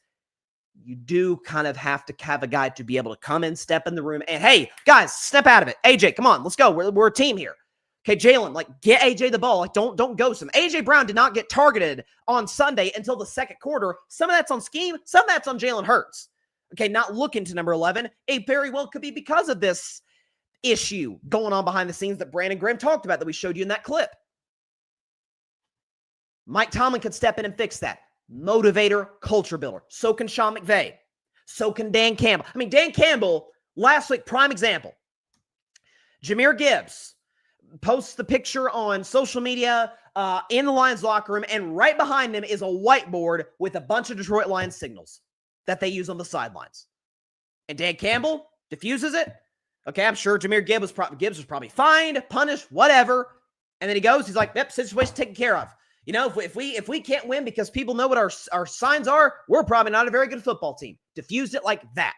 You do kind of have to have a guy to be able to come in, step in the room, and hey, guys, step out of it. AJ, come on, let's go. We're a team here. Okay, Jalen, get AJ the ball. Don't ghost him. AJ Brown did not get targeted on Sunday until the second quarter. Some of that's on scheme. Some of that's on Jalen Hurts. Okay, not looking to number 11. It very well could be because of this issue going on behind the scenes that Brandon Graham talked about that we showed you in that clip. Mike Tomlin could step in and fix that. Motivator, culture builder. So can Sean McVay. So can Dan Campbell. I mean, Dan Campbell, last week, prime example. Jahmyr Gibbs posts the picture on social media in the Lions locker room, and right behind him is a whiteboard with a bunch of Detroit Lions signals that they use on the sidelines. And Dan Campbell diffuses it. Okay, I'm sure Jahmyr Gibbs was probably fined, punished, whatever. And then he goes, he's like, yep, situation taken care of. If we can't win because people know what our signs are, we're probably not a very good football team. Diffused it like that.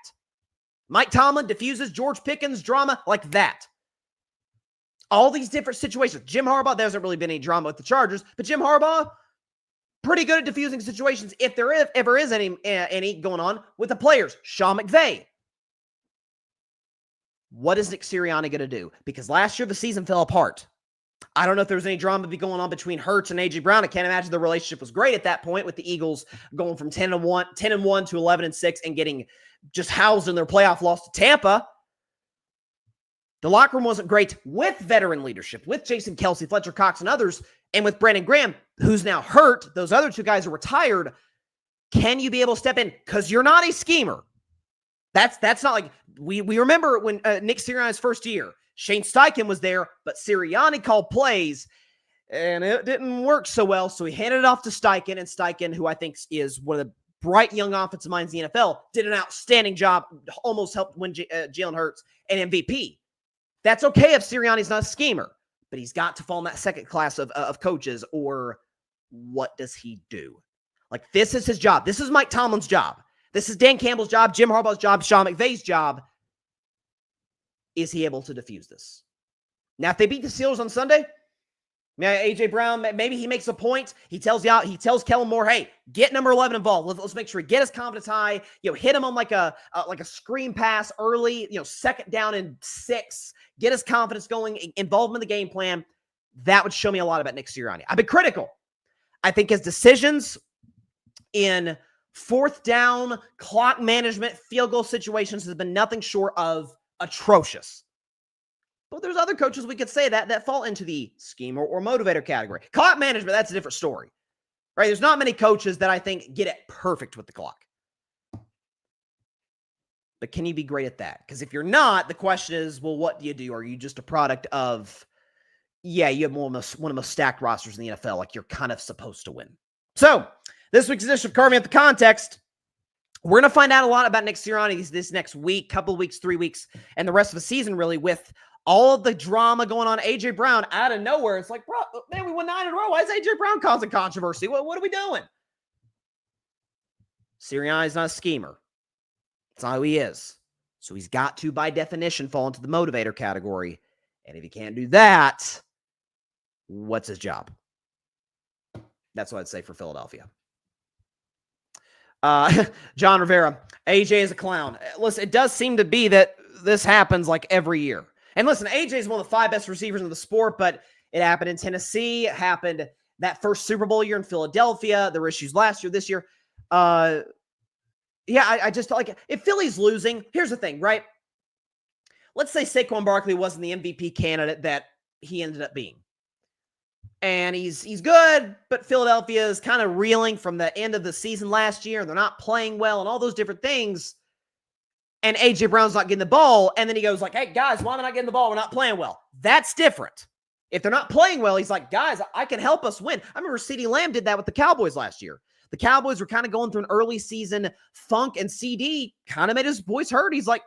Mike Tomlin diffuses George Pickens drama like that. All these different situations. Jim Harbaugh, there hasn't really been any drama with the Chargers, but Jim Harbaugh, pretty good at diffusing situations if there ever is any going on with the players. Sean McVay. What is Nick Sirianni going to do? Because last year the season fell apart. I don't know if there was any drama going on between Hurts and AJ Brown. I can't imagine the relationship was great at that point with the Eagles going from 10-1 to 11-6 and getting just housed in their playoff loss to Tampa. The locker room wasn't great with veteran leadership, with Jason Kelce, Fletcher Cox, and others, and with Brandon Graham, who's now hurt. Those other two guys are retired. Can you be able to step in? Because you're not a schemer. That's not like we remember when Nick Sirianni's first year. Shane Steichen was there, but Sirianni called plays, and it didn't work so well, so he handed it off to Steichen, and Steichen, who I think is one of the bright young offensive minds in the NFL, did an outstanding job, almost helped win Jalen Hurts an MVP. That's okay if Sirianni's not a schemer, but he's got to fall in that second class of coaches, or what does he do? Like, this is his job. This is Mike Tomlin's job. This is Dan Campbell's job, Jim Harbaugh's job, Sean McVay's job. Is he able to diffuse this? Now, if they beat the Steelers on Sunday, AJ Brown, maybe he makes a point. He tells Kellen Moore, hey, get number 11 involved. Let's make sure he get his confidence high. Hit him on like a screen pass early. Second down and 6. Get his confidence going. Involve him in the game plan. That would show me a lot about Nick Sirianni. I've been critical. I think his decisions in fourth down, clock management, field goal situations has been nothing short of atrocious. But there's other coaches we could say that fall into the scheme or motivator category. Clock management, that's a different story, right? There's not many coaches that I think get it perfect with the clock. But can you be great at that? Because if you're not, the question is, well, what do you do? Are you just a product of, you have one of the most stacked rosters in the NFL, like you're kind of supposed to win. So this week's edition of Carving Up the Context, we're going to find out a lot about Nick Sirianni this next week, couple of weeks, 3 weeks, and the rest of the season really with all of the drama going on. AJ Brown out of nowhere. It's like, bro, man, we won 9 in a row. Why is AJ Brown causing controversy? What are we doing? Sirianni's not a schemer. That's not who he is. So he's got to, by definition, fall into the motivator category. And if he can't do that, what's his job? That's what I'd say for Philadelphia. John Rivera, AJ is a clown. Listen, it does seem to be that this happens like every year. And listen, AJ is one of the 5 best receivers in the sport, but it happened in Tennessee. It happened that first Super Bowl year in Philadelphia. There were issues last year, this year. I just like if Philly's losing, here's the thing, right? Let's say Saquon Barkley wasn't the MVP candidate that he ended up being. And he's good, but Philadelphia is kind of reeling from the end of the season last year. They're not playing well and all those different things. And AJ Brown's not getting the ball. And then he goes like, hey, guys, why am I not getting the ball? We're not playing well. That's different. If they're not playing well, he's like, guys, I can help us win. I remember CeeDee Lamb did that with the Cowboys last year. The Cowboys were kind of going through an early season funk, and CD kind of made his voice heard. He's like,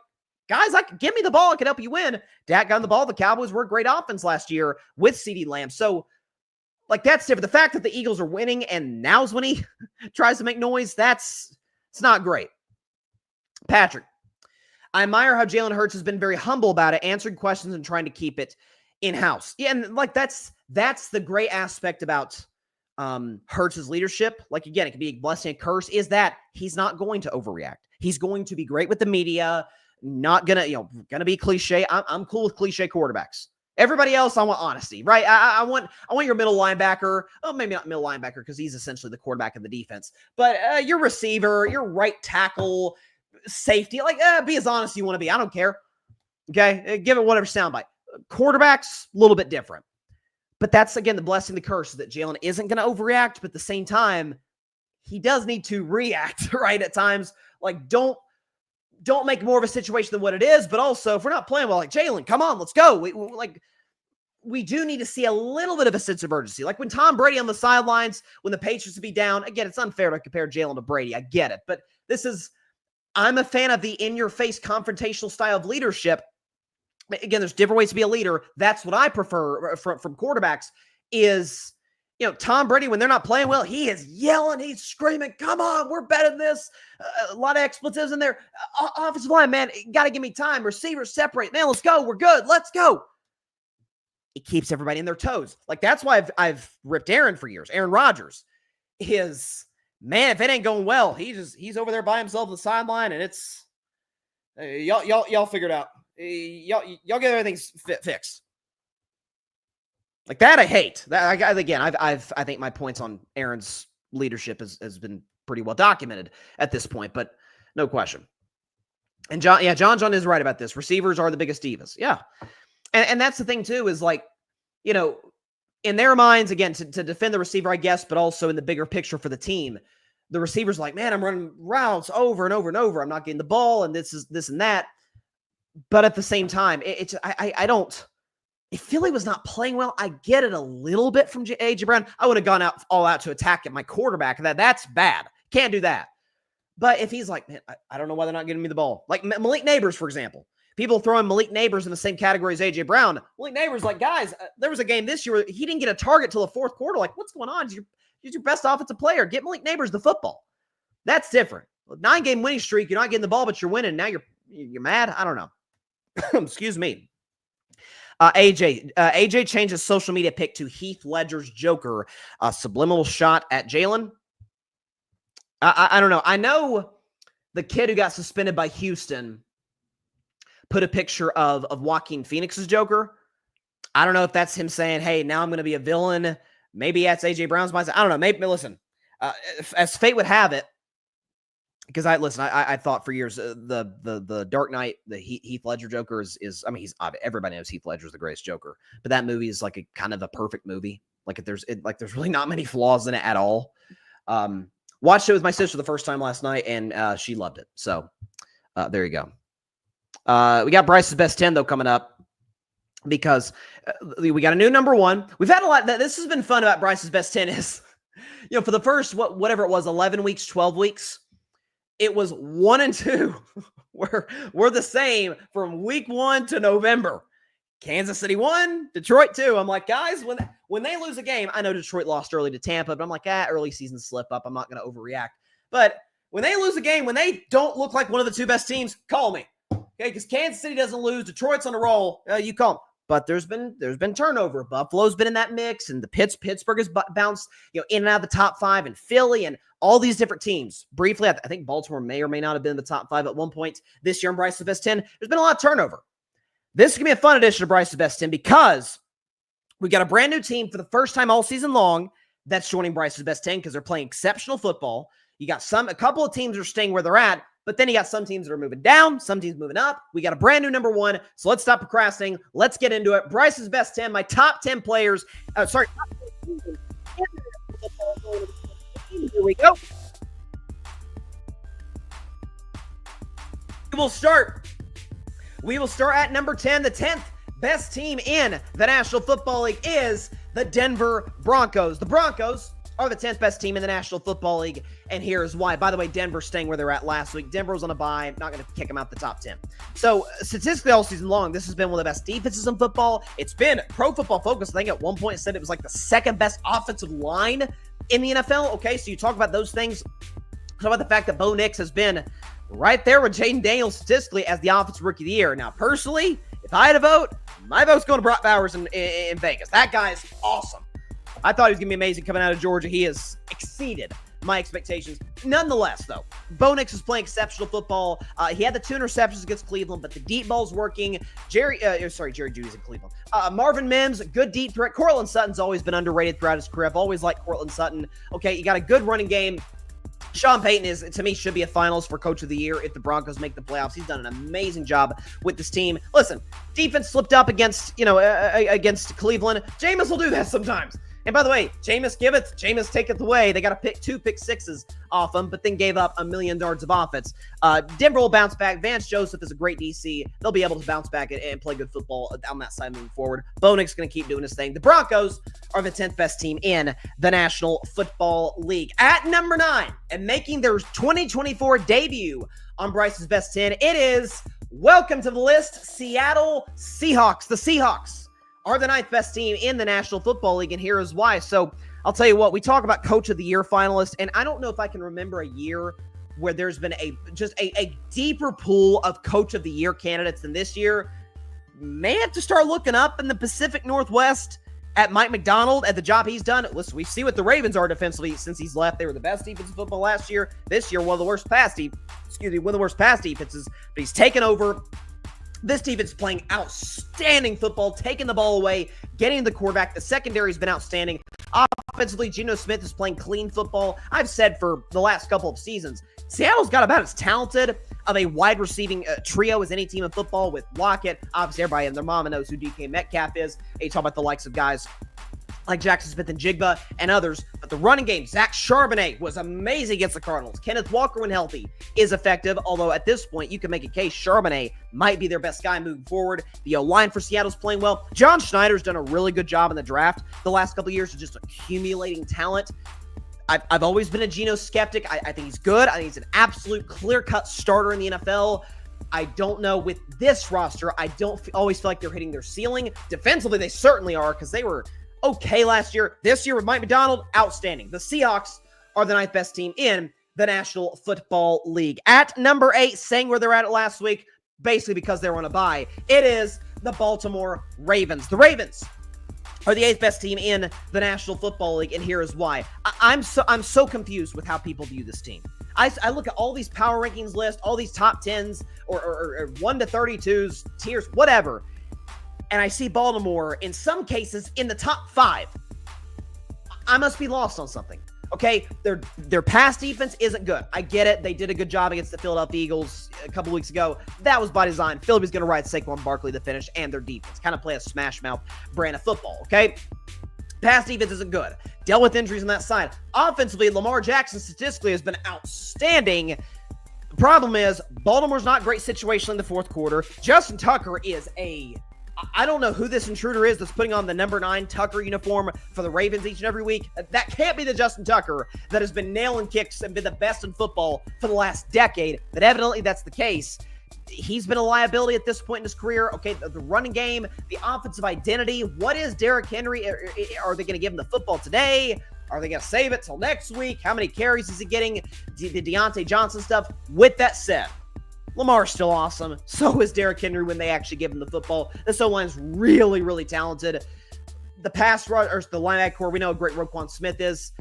guys, give me the ball. I can help you win. Dak got the ball. The Cowboys were a great offense last year with CeeDee Lamb. So, like, that's different. The fact that the Eagles are winning and now's when he tries to make noise, it's not great. Patrick, I admire how Jalen Hurts has been very humble about it, answering questions and trying to keep it in-house. Yeah, and like that's the great aspect about Hurts' leadership. Like, again, it can be a blessing and a curse, is that he's not going to overreact. He's going to be great with the media, not gonna be cliche. I'm cool with cliche quarterbacks. Everybody else, I want honesty, right? I want your middle linebacker. Oh, maybe not middle linebacker because he's essentially the quarterback of the defense. But your receiver, your right tackle, safety, be as honest as you want to be. I don't care. Okay, give it whatever soundbite. Quarterbacks, a little bit different. But that's, again, the blessing, the curse, is that Jalen isn't going to overreact, but at the same time, he does need to react, right, at times. Like, don't make more of a situation than what it is, but also, if we're not playing well, like, Jalen, come on, let's go. We do need to see a little bit of a sense of urgency. Like when Tom Brady on the sidelines, when the Patriots would be down, again, it's unfair to compare Jalen to Brady. I get it. But I'm a fan of the in-your-face confrontational style of leadership. Again, there's different ways to be a leader. That's what I prefer from quarterbacks is, Tom Brady, when they're not playing well, he is yelling, he's screaming, come on, we're better than this. A lot of expletives in there. Offensive line, man, got to give me time. Receivers separate. Man, let's go. We're good. Let's go. It keeps everybody in their toes. Like, that's why I've ripped Aaron for years. Aaron Rodgers is, man, if it ain't going well, he's over there by himself on the sideline, and it's y'all figure it out. Y'all get everything fixed. Like that, I hate. That again, I think my points on Aaron's leadership has been pretty well documented at this point, but no question. And John is right about this. Receivers are the biggest divas. Yeah. And that's the thing too, is like, in their minds, again, to defend the receiver, I guess, but also in the bigger picture for the team, the receiver's like, man, I'm running routes over and over and over. I'm not getting the ball, and this and that. But at the same time, I don't. If Philly was not playing well, I get it a little bit from AJ Brown. I would have gone all out to attack at my quarterback. That's bad. Can't do that. But if he's like, man, I don't know why they're not giving me the ball. Like Malik Neighbors, for example. People throwing Malik Neighbors in the same category as AJ Brown. Malik Neighbors, like, guys, there was a game this year where he didn't get a target till the fourth quarter. Like, what's going on? He's your best offensive player. Get Malik Neighbors the football. That's different. 9-game winning streak. You're not getting the ball, but you're winning. Now you're mad. I don't know. Excuse me. AJ changed his social media pic to Heath Ledger's Joker, a subliminal shot at Jalen. I don't know. I know the kid who got suspended by Houston put a picture of Joaquin Phoenix's Joker. I don't know if that's him saying, hey, now I'm going to be a villain. Maybe that's AJ Brown's mindset. I don't know. Maybe, listen, as fate would have it, because I thought for years the Dark Knight, the Heath Ledger Joker is I mean, everybody knows Heath Ledger is the greatest Joker, but that movie is like a kind of a perfect movie. Like there's really not many flaws in it at all. Watched it with my sister the first time last night, and she loved it. So there you go. We got Bryce's Best 10 though coming up, because we got a new number one. We've had a lot. This has been fun about Bryce's Best 10 is, for the first whatever it was, 11 weeks, 12 weeks. It was 1 and 2 we're the same from week 1 to November. Kansas City 1, Detroit 2. I'm like, guys, when they lose a game, I know Detroit lost early to Tampa, but I'm like, early season slip up. I'm not going to overreact. But when they lose a game, when they don't look like one of the two best teams, call me. Okay, because Kansas City doesn't lose, Detroit's on a roll. You call them. But there's been turnover. Buffalo's been in that mix, and the Pittsburgh has bounced in and out of the top 5, and Philly and all these different teams. Briefly, I think Baltimore may or may not have been in the top 5 at one point this year in Bryce's Best 10. There's been a lot of turnover. This is going to be a fun edition of Bryce's Best 10 because we got a brand new team for the first time all season long that's joining Bryce's Best 10 because they're playing exceptional football. You got a couple of teams are staying where they're at, but then you got some teams that are moving down, some teams moving up. We got a brand new number one, so let's stop procrastinating. Let's get into it. Bryce's Best 10, my top 10 players. Top 10 seasons. Here we go. We will start at number 10. The 10th best team in the National Football League is the Denver Broncos. The Broncos are the 10th best team in the National Football League, and here's why. By the way, Denver's staying where they're at last week. Denver was on a bye. Not going to kick them out the top 10. So statistically all season long, this has been one of the best defenses in football. It's been Pro Football Focus, I think at one point said it was like the second best offensive line in the NFL. Okay, so you talk about those things. Talk about the fact that Bo Nix has been right there with Jaden Daniels statistically as the Offensive Rookie of the Year. Now, personally, if I had a vote, my vote's going to Brock Bowers in Vegas. That guy's awesome. I thought he was going to be amazing coming out of Georgia. He has exceeded my expectations. Nonetheless, though, Bo Nix is playing exceptional football. He had the 2 interceptions against Cleveland, but the deep ball's working. Jerry Jeudy's in Cleveland. Marvin Mims, good deep threat. Courtland Sutton's always been underrated throughout his career. I've always liked Courtland Sutton. Okay, you got a good running game. Sean Payton to me, should be a finalist for Coach of the Year if the Broncos make the playoffs. He's done an amazing job with this team. Listen, defense slipped up against Cleveland. Jameis will do that sometimes. And by the way, Jameis taketh away. They got to pick 2 pick sixes off him, but then gave up 1 million yards of offense. Denver will bounce back. Vance Joseph is a great DC. They'll be able to bounce back and play good football on that side moving forward. Bo Nix going to keep doing his thing. The Broncos are the 10th best team in the National Football League. At number 9, and making their 2024 debut on Bryce's Best 10, it is, welcome to the list, Seattle Seahawks. The Seahawks are the 9th best team in the National Football League, and here is why. So I'll tell you what, we talk about Coach of the Year finalists, and I don't know if I can remember a year where there's been a deeper pool of Coach of the Year candidates than this year. May have to start looking up in the Pacific Northwest at Mike McDonald, at the job he's done. Listen, we see what the Ravens are defensively since he's left. They were the best defense in football last year. This year, one of the worst pass defenses, but he's taken over. This defense is playing outstanding football, taking the ball away, getting the quarterback. The secondary's been outstanding. Offensively, Geno Smith is playing clean football. I've said for the last couple of seasons, Seattle's got about as talented of a wide receiving trio as any team in football with Lockett. Obviously, everybody and their mama knows who DK Metcalf is. And you talk about the likes of guys like Jackson Smith and Jigba and others. But the running game, Zach Charbonnet was amazing against the Cardinals. Kenneth Walker, when healthy, is effective. Although at this point, you can make a case Charbonnet might be their best guy moving forward. The O-line for Seattle's playing well. John Schneider's done a really good job in the draft the last couple of years of just accumulating talent. I've always been a Geno skeptic. I think he's good. I think he's an absolute clear-cut starter in the NFL. I don't know with this roster. I don't always feel like they're hitting their ceiling. Defensively, they certainly are because they were okay last year. This year with Mike McDonald, outstanding. The Seahawks are the 9th best team in the National Football League. At number 8, saying where they're at last week, basically because they were on a bye, it is the Baltimore Ravens. The Ravens are the 8th best team in the National Football League, and here is why. I'm so confused with how people view this team. I look at all these power rankings lists, all these top 10s or 1 to 32s, tiers, whatever, and I see Baltimore, in some cases, in the top 5. I must be lost on something. Okay, their pass defense isn't good. I get it. They did a good job against the Philadelphia Eagles a couple weeks ago. That was by design. Philly was going to ride Saquon Barkley to finish, and their defense kind of play a smash mouth brand of football, okay? Pass defense isn't good. Dealt with injuries on that side. Offensively, Lamar Jackson statistically has been outstanding. The problem is Baltimore's not great situationally in the fourth quarter. Justin Tucker is I don't know who this intruder is that's putting on the number 9 Tucker uniform for the Ravens each and every week. That can't be the Justin Tucker that has been nailing kicks and been the best in football for the last decade, but evidently that's the case. He's been a liability at this point in his career. Okay, the running game, the offensive identity. What is Derrick Henry? Are they going to give him the football today? Are they going to save it till next week? How many carries is he getting? The Deontay Johnson stuff. With that said, Lamar's still awesome. So is Derrick Henry when they actually give him the football. This O-line's really, really talented. The pass rush, the linebacker core, we know how great Roquan Smith is.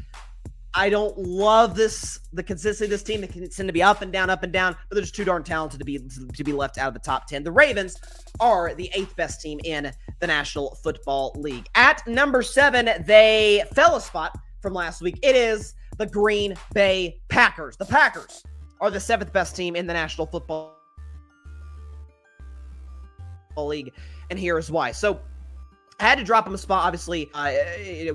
I don't love the consistency of this team. They can tend to be up and down, but they're just too darn talented to be left out of the top 10. The Ravens are the 8th best team in the National Football League. At number 7, they fell a spot from last week. It is the Green Bay Packers. The Packers are the 7th best team in the National Football League, and here is why. So I had to drop him a spot, obviously,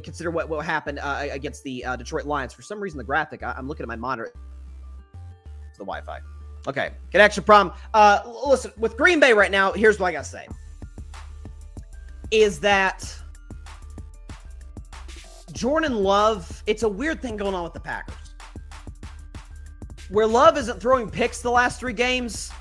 consider what happened against the Detroit Lions. For some reason, the graphic, I'm looking at my monitor. It's the Wi-Fi. Okay, connection problem. Listen, with Green Bay right now, here's what I got to say. Is that Jordan Love, it's a weird thing going on with the Packers. Where Love isn't throwing picks the last 3 games,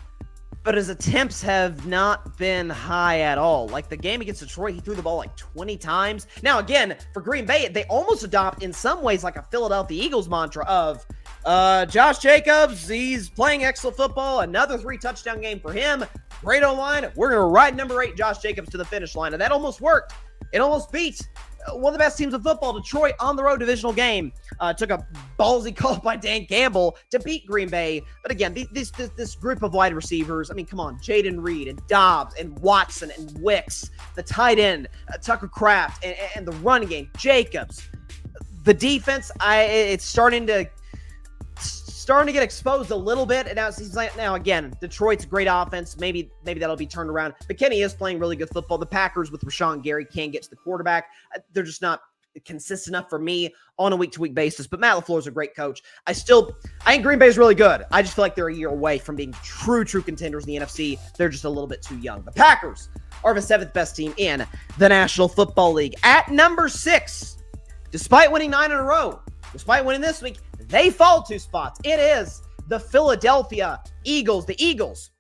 but his attempts have not been high at all. Like the game against Detroit, he threw the ball like 20 times. Now, again, for Green Bay, they almost adopt in some ways like a Philadelphia Eagles mantra of Josh Jacobs, he's playing excellent football. Another 3-touchdown game for him. Great O-line. We're going to ride number 8 Josh Jacobs to the finish line. And that almost worked. It almost beat one of the best teams in football, Detroit, on the road divisional game. Took a ballsy call by Dan Campbell to beat Green Bay. But again, this group of wide receivers, I mean, come on, Jaden Reed and Dobbs and Watson and Wicks, the tight end, Tucker Kraft, and the run game, Jacobs. The defense, it's starting to get exposed a little bit. And now again, Detroit's great offense. Maybe that'll be turned around. But Kenny is playing really good football. The Packers with Rashawn Gary can get to the quarterback. They're just not consistent enough for me on a week-to-week basis. But Matt LaFleur's a great coach. I think Green Bay's really good. I just feel like they're a year away from being true contenders in the NFC. They're just a little bit too young. The Packers are the 7th best team in the National Football League. At number 6, despite winning 9 in a row, despite winning this week, they fall 2 spots. It is the Philadelphia Eagles. The Eagles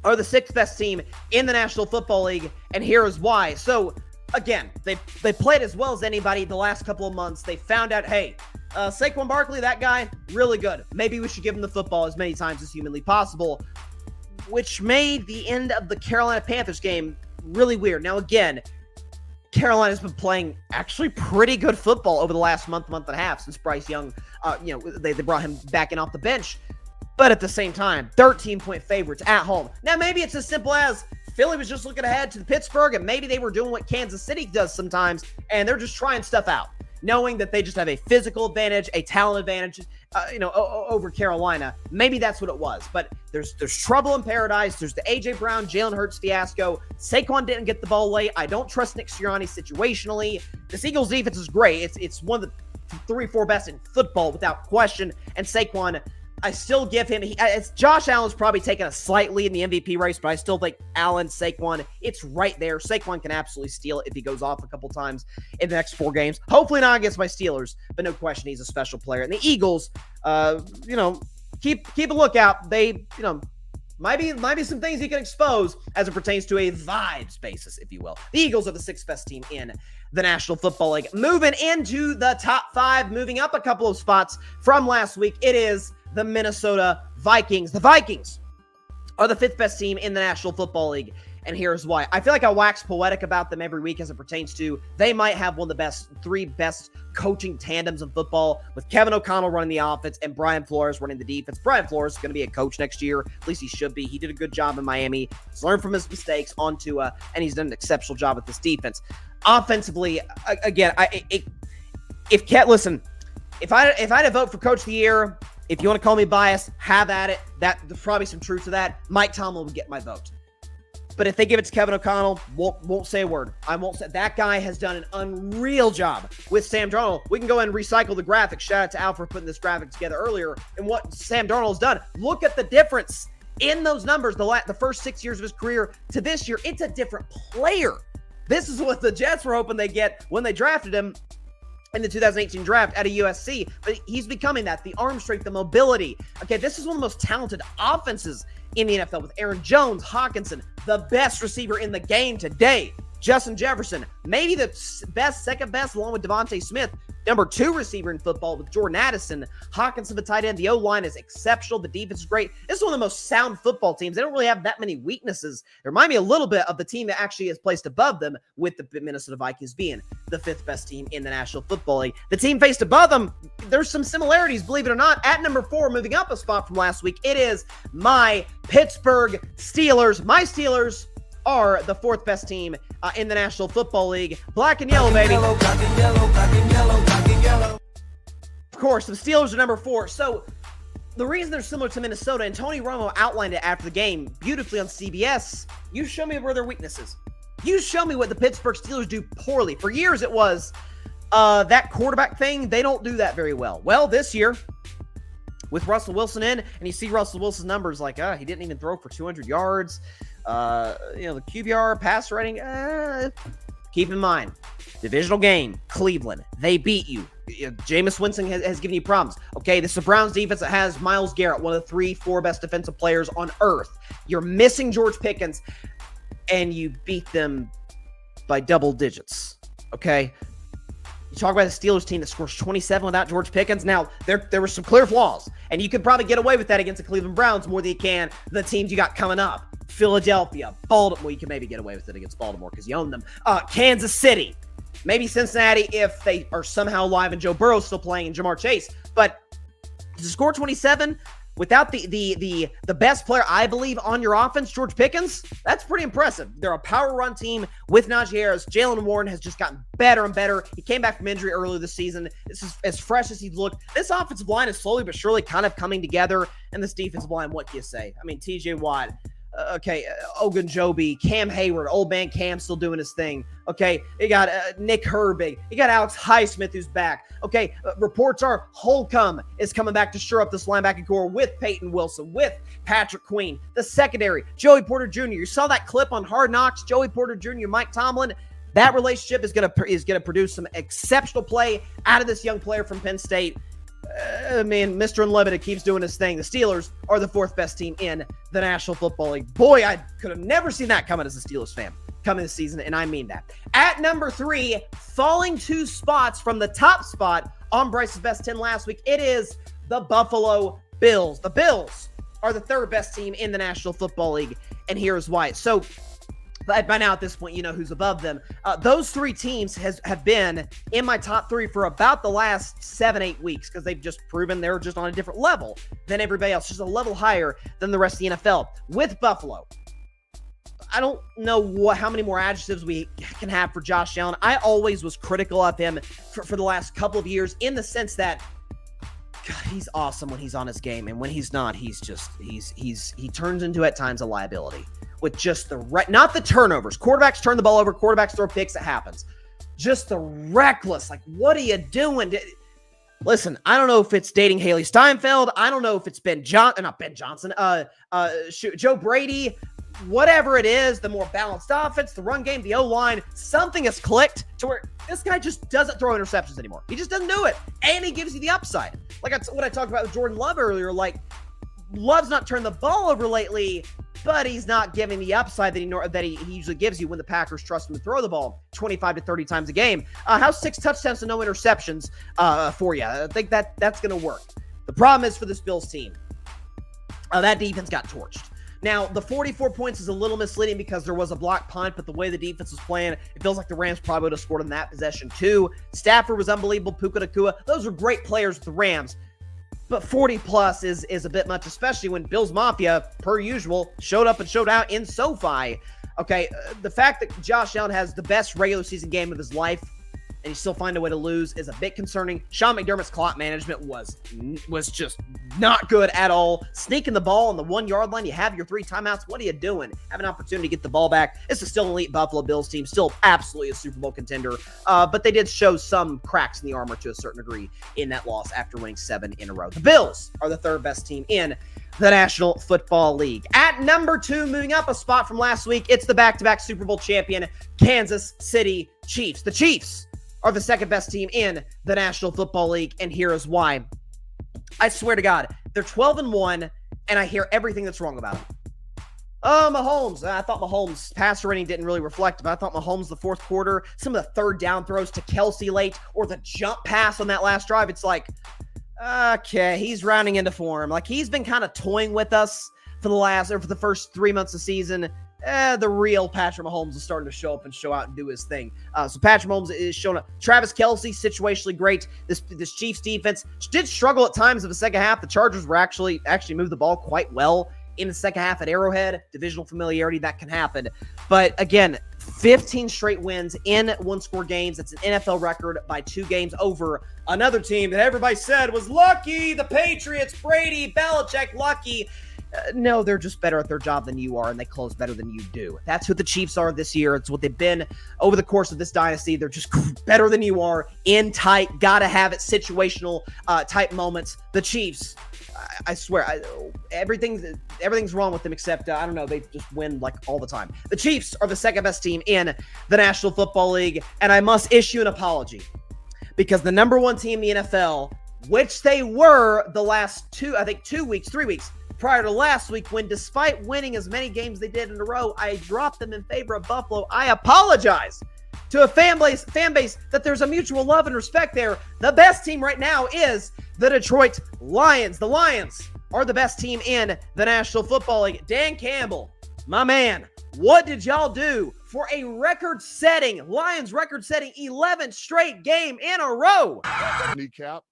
are the 6th best team in the National Football League, and here is why. So, again, they played as well as anybody the last couple of months. They found out, hey, Saquon Barkley, that guy, really good. Maybe we should give him the football as many times as humanly possible, which made the end of the Carolina Panthers game really weird. Now, again, Carolina's been playing actually pretty good football over the last month and a half since Bryce Young, they brought him back in off the bench. But at the same time, 13-point favorites at home. Now, maybe it's as simple as Philly was just looking ahead to Pittsburgh, and maybe they were doing what Kansas City does sometimes, and they're just trying stuff out, knowing that they just have a physical advantage, a talent advantage, over Carolina. Maybe that's what it was. But there's trouble in paradise. There's the A.J. Brown, Jalen Hurts fiasco. Saquon didn't get the ball late. I don't trust Nick Sirianni situationally. This Eagles defense is great. It's one of the 3-4 best in football without question. And Saquon, I still give him, Josh Allen's probably taken a slight lead in the MVP race, but I still think Allen, Saquon, it's right there. Saquon can absolutely steal it if he goes off a couple times in the next 4 games. Hopefully not against my Steelers, but no question he's a special player. And the Eagles, keep a lookout. They, might be some things he can expose as it pertains to a vibes basis, if you will. The Eagles are the 6th best team in the National Football League. Moving into the top 5, moving up a couple of spots from last week, it is the Minnesota Vikings. The Vikings are the 5th best team in the National Football League. and here's why. I feel like I wax poetic about them every week as it pertains to they might have one of the three best coaching tandems in football, with Kevin O'Connell running the offense and Brian Flores running the defense. Brian Flores is going to be a coach next year. At least he should be. He did a good job in Miami. He's learned from his mistakes and he's done an exceptional job with this defense. Offensively, again, if I had to vote for Coach of the Year, if you want to call me biased, have at it. There's probably some truth to that. Mike Tomlin would get my vote. But if they give it to Kevin O'Connell, won't say a word. I won't say. That guy has done an unreal job with Sam Darnold. We can go ahead and recycle the graphic. Shout out to Al for putting this graphic together earlier. And what Sam Darnold's done. Look at the difference in those numbers. The first 6 years of his career to this year, it's a different player. This is what the Jets were hoping they get when they drafted him in the 2018 draft out of USC, but he's becoming that. The arm strength, the mobility. Okay, this is one of the most talented offenses in the NFL with Aaron Jones, Hawkinson, the best receiver in the game today. Justin Jefferson, maybe the second best, along with Devontae Smith. Number 2 receiver in football with Jordan Addison. Hawkinson, the tight end. The O-line is exceptional. The defense is great. This is one of the most sound football teams. They don't really have that many weaknesses. They remind me a little bit of the team that actually is placed above them, with the Minnesota Vikings being the 5th best team in the National Football League. The team faced above them, there's some similarities, believe it or not. At number 4, moving up a spot from last week, it is my Pittsburgh Steelers. My Steelers are the 4th best team in the National Football League. Black and yellow, baby. Black and yellow, black and yellow, black and yellow. Of course, the Steelers are number 4. So the reason they're similar to Minnesota, and Tony Romo outlined it after the game beautifully on CBS, you show me where their weaknesses. You show me what the Pittsburgh Steelers do poorly. For years it was that quarterback thing. They don't do that very well. Well, this year, with Russell Wilson in, and you see Russell Wilson's numbers like, he didn't even throw for 200 yards. The QBR pass rating, keep in mind, divisional game, Cleveland, they beat you. Jameis Winston has given you problems. Okay, this is a Browns defense that has Myles Garrett, one of the 3-4 best defensive players on earth. You're missing George Pickens, and you beat them by double digits. Okay, you talk about the Steelers team that scores 27 without George Pickens. Now, there were some clear flaws, and you could probably get away with that against the Cleveland Browns more than you can the teams you got coming up. Philadelphia, Baltimore. Well, you can maybe get away with it against Baltimore because you own them. Kansas City, maybe Cincinnati if they are somehow alive and Joe Burrow's still playing and Jamar Chase. But to score 27 without the best player, I believe, on your offense, George Pickens, that's pretty impressive. They're a power run team with Najee Harris. Jalen Warren has just gotten better and better. He came back from injury earlier this season. This is as fresh as he's looked. This offensive line is slowly but surely kind of coming together. And this defensive line, what can you say? I mean, TJ Watt, Ogunjobi, Cam Hayward, old man Cam still doing his thing. Okay, you got Nick Herbig. You got Alex Highsmith who's back. Okay, reports are Holcomb is coming back to shore up this linebacking core with Peyton Wilson, with Patrick Queen. The secondary, Joey Porter Jr. You saw that clip on Hard Knocks, Joey Porter Jr., Mike Tomlin. That relationship is gonna produce some exceptional play out of this young player from Penn State. Mr. Unlimited keeps doing his thing. The Steelers are the 4th best team in the National Football League. Boy, I could have never seen that coming as a Steelers fan coming this season, and I mean that. At number 3, falling 2 spots from the top spot on Bryce's Best 10 last week, it is the Buffalo Bills. The Bills are the 3rd best team in the National Football League, and here's why. So, by now, at this point, you know who's above them. Those 3 teams have been in my top 3 for about the last 7-8 weeks because they've just proven they're just on a different level than everybody else, just a level higher than the rest of the NFL. With Buffalo, I don't know how many more adjectives we can have for Josh Allen. I always was critical of him for the last couple of years in the sense that, God, he's awesome when he's on his game, and when he's not, he turns into at times a liability. With just not the turnovers. Quarterbacks turn the ball over. Quarterbacks throw picks. It happens. Just the reckless. Like, what are you doing? Listen, I don't know if it's dating Haley Steinfeld. I don't know if it's Joe Brady. Whatever it is, the more balanced offense, the run game, the O-line, something has clicked to where this guy just doesn't throw interceptions anymore. He just doesn't do it. And he gives you the upside. Like what I talked about with Jordan Love earlier. Like, Love's not turned the ball over lately, but he's not giving the upside that he usually gives you when the Packers trust him to throw the ball 25 to 30 times a game. How's 6 touchdowns and no interceptions for you? I think that's going to work. The problem is for this Bills team, that defense got torched. Now, the 44 points is a little misleading because there was a block punt, but the way the defense was playing, it feels like the Rams probably would have scored in that possession too. Stafford was unbelievable. Puka Nacua, those are great players with the Rams. But 40-plus is a bit much, especially when Bills Mafia, per usual, showed up and showed out in SoFi. Okay, the fact that Josh Allen has the best regular season game of his life and you still find a way to lose is a bit concerning. Sean McDermott's clock management was just not good at all. Sneaking the ball on the 1-yard line, you have your 3 timeouts. What are you doing? Have an opportunity to get the ball back. This is still an elite Buffalo Bills team, still absolutely a Super Bowl contender, but they did show some cracks in the armor to a certain degree in that loss after winning 7 in a row. The Bills are the 3rd best team in the National Football League. At number 2, moving up a spot from last week, it's the back-to-back Super Bowl champion, Kansas City Chiefs. The Chiefs are the 2nd best team in the National Football League, and here is why. I swear to God, they're 12-1, and I hear everything that's wrong about them. Oh, Mahomes. I thought Mahomes' passer rating didn't really reflect, but I thought Mahomes, the 4th quarter, some of the 3rd down throws to Kelsey late, or the jump pass on that last drive, it's like, okay, he's rounding into form. Like, he's been kind of toying with us for the first 3 months of the season. The real Patrick Mahomes is starting to show up and show out and do his thing. So Patrick Mahomes is showing up. Travis Kelce, situationally great. This Chiefs defense did struggle at times in the second half. The Chargers were actually moved the ball quite well in the second half at Arrowhead. Divisional familiarity, that can happen. But again, 15 straight wins in 1-score games. It's an NFL record by 2 games over another team that everybody said was lucky. The Patriots, Brady, Belichick, lucky. No, they're just better at their job than you are, and they close better than you do. That's what the Chiefs are this year. It's what they've been over the course of this dynasty. They're just better than you are, in tight, gotta have it, situational type moments. The Chiefs, I swear, everything's wrong with them except, I don't know, they just win like all the time. The Chiefs are the 2nd best team in the National Football League, and I must issue an apology because the number 1 team in the NFL, which they were the last 3 weeks, prior to last week, when despite winning as many games they did in a row, I dropped them in favor of Buffalo. I apologize to a fan base that there's a mutual love and respect there. The best team right now is the Detroit Lions. The Lions are the best team in the National Football League. Dan Campbell, my man, what did y'all do for a record-setting, Lions record-setting 11th straight game in a row? Kneecap.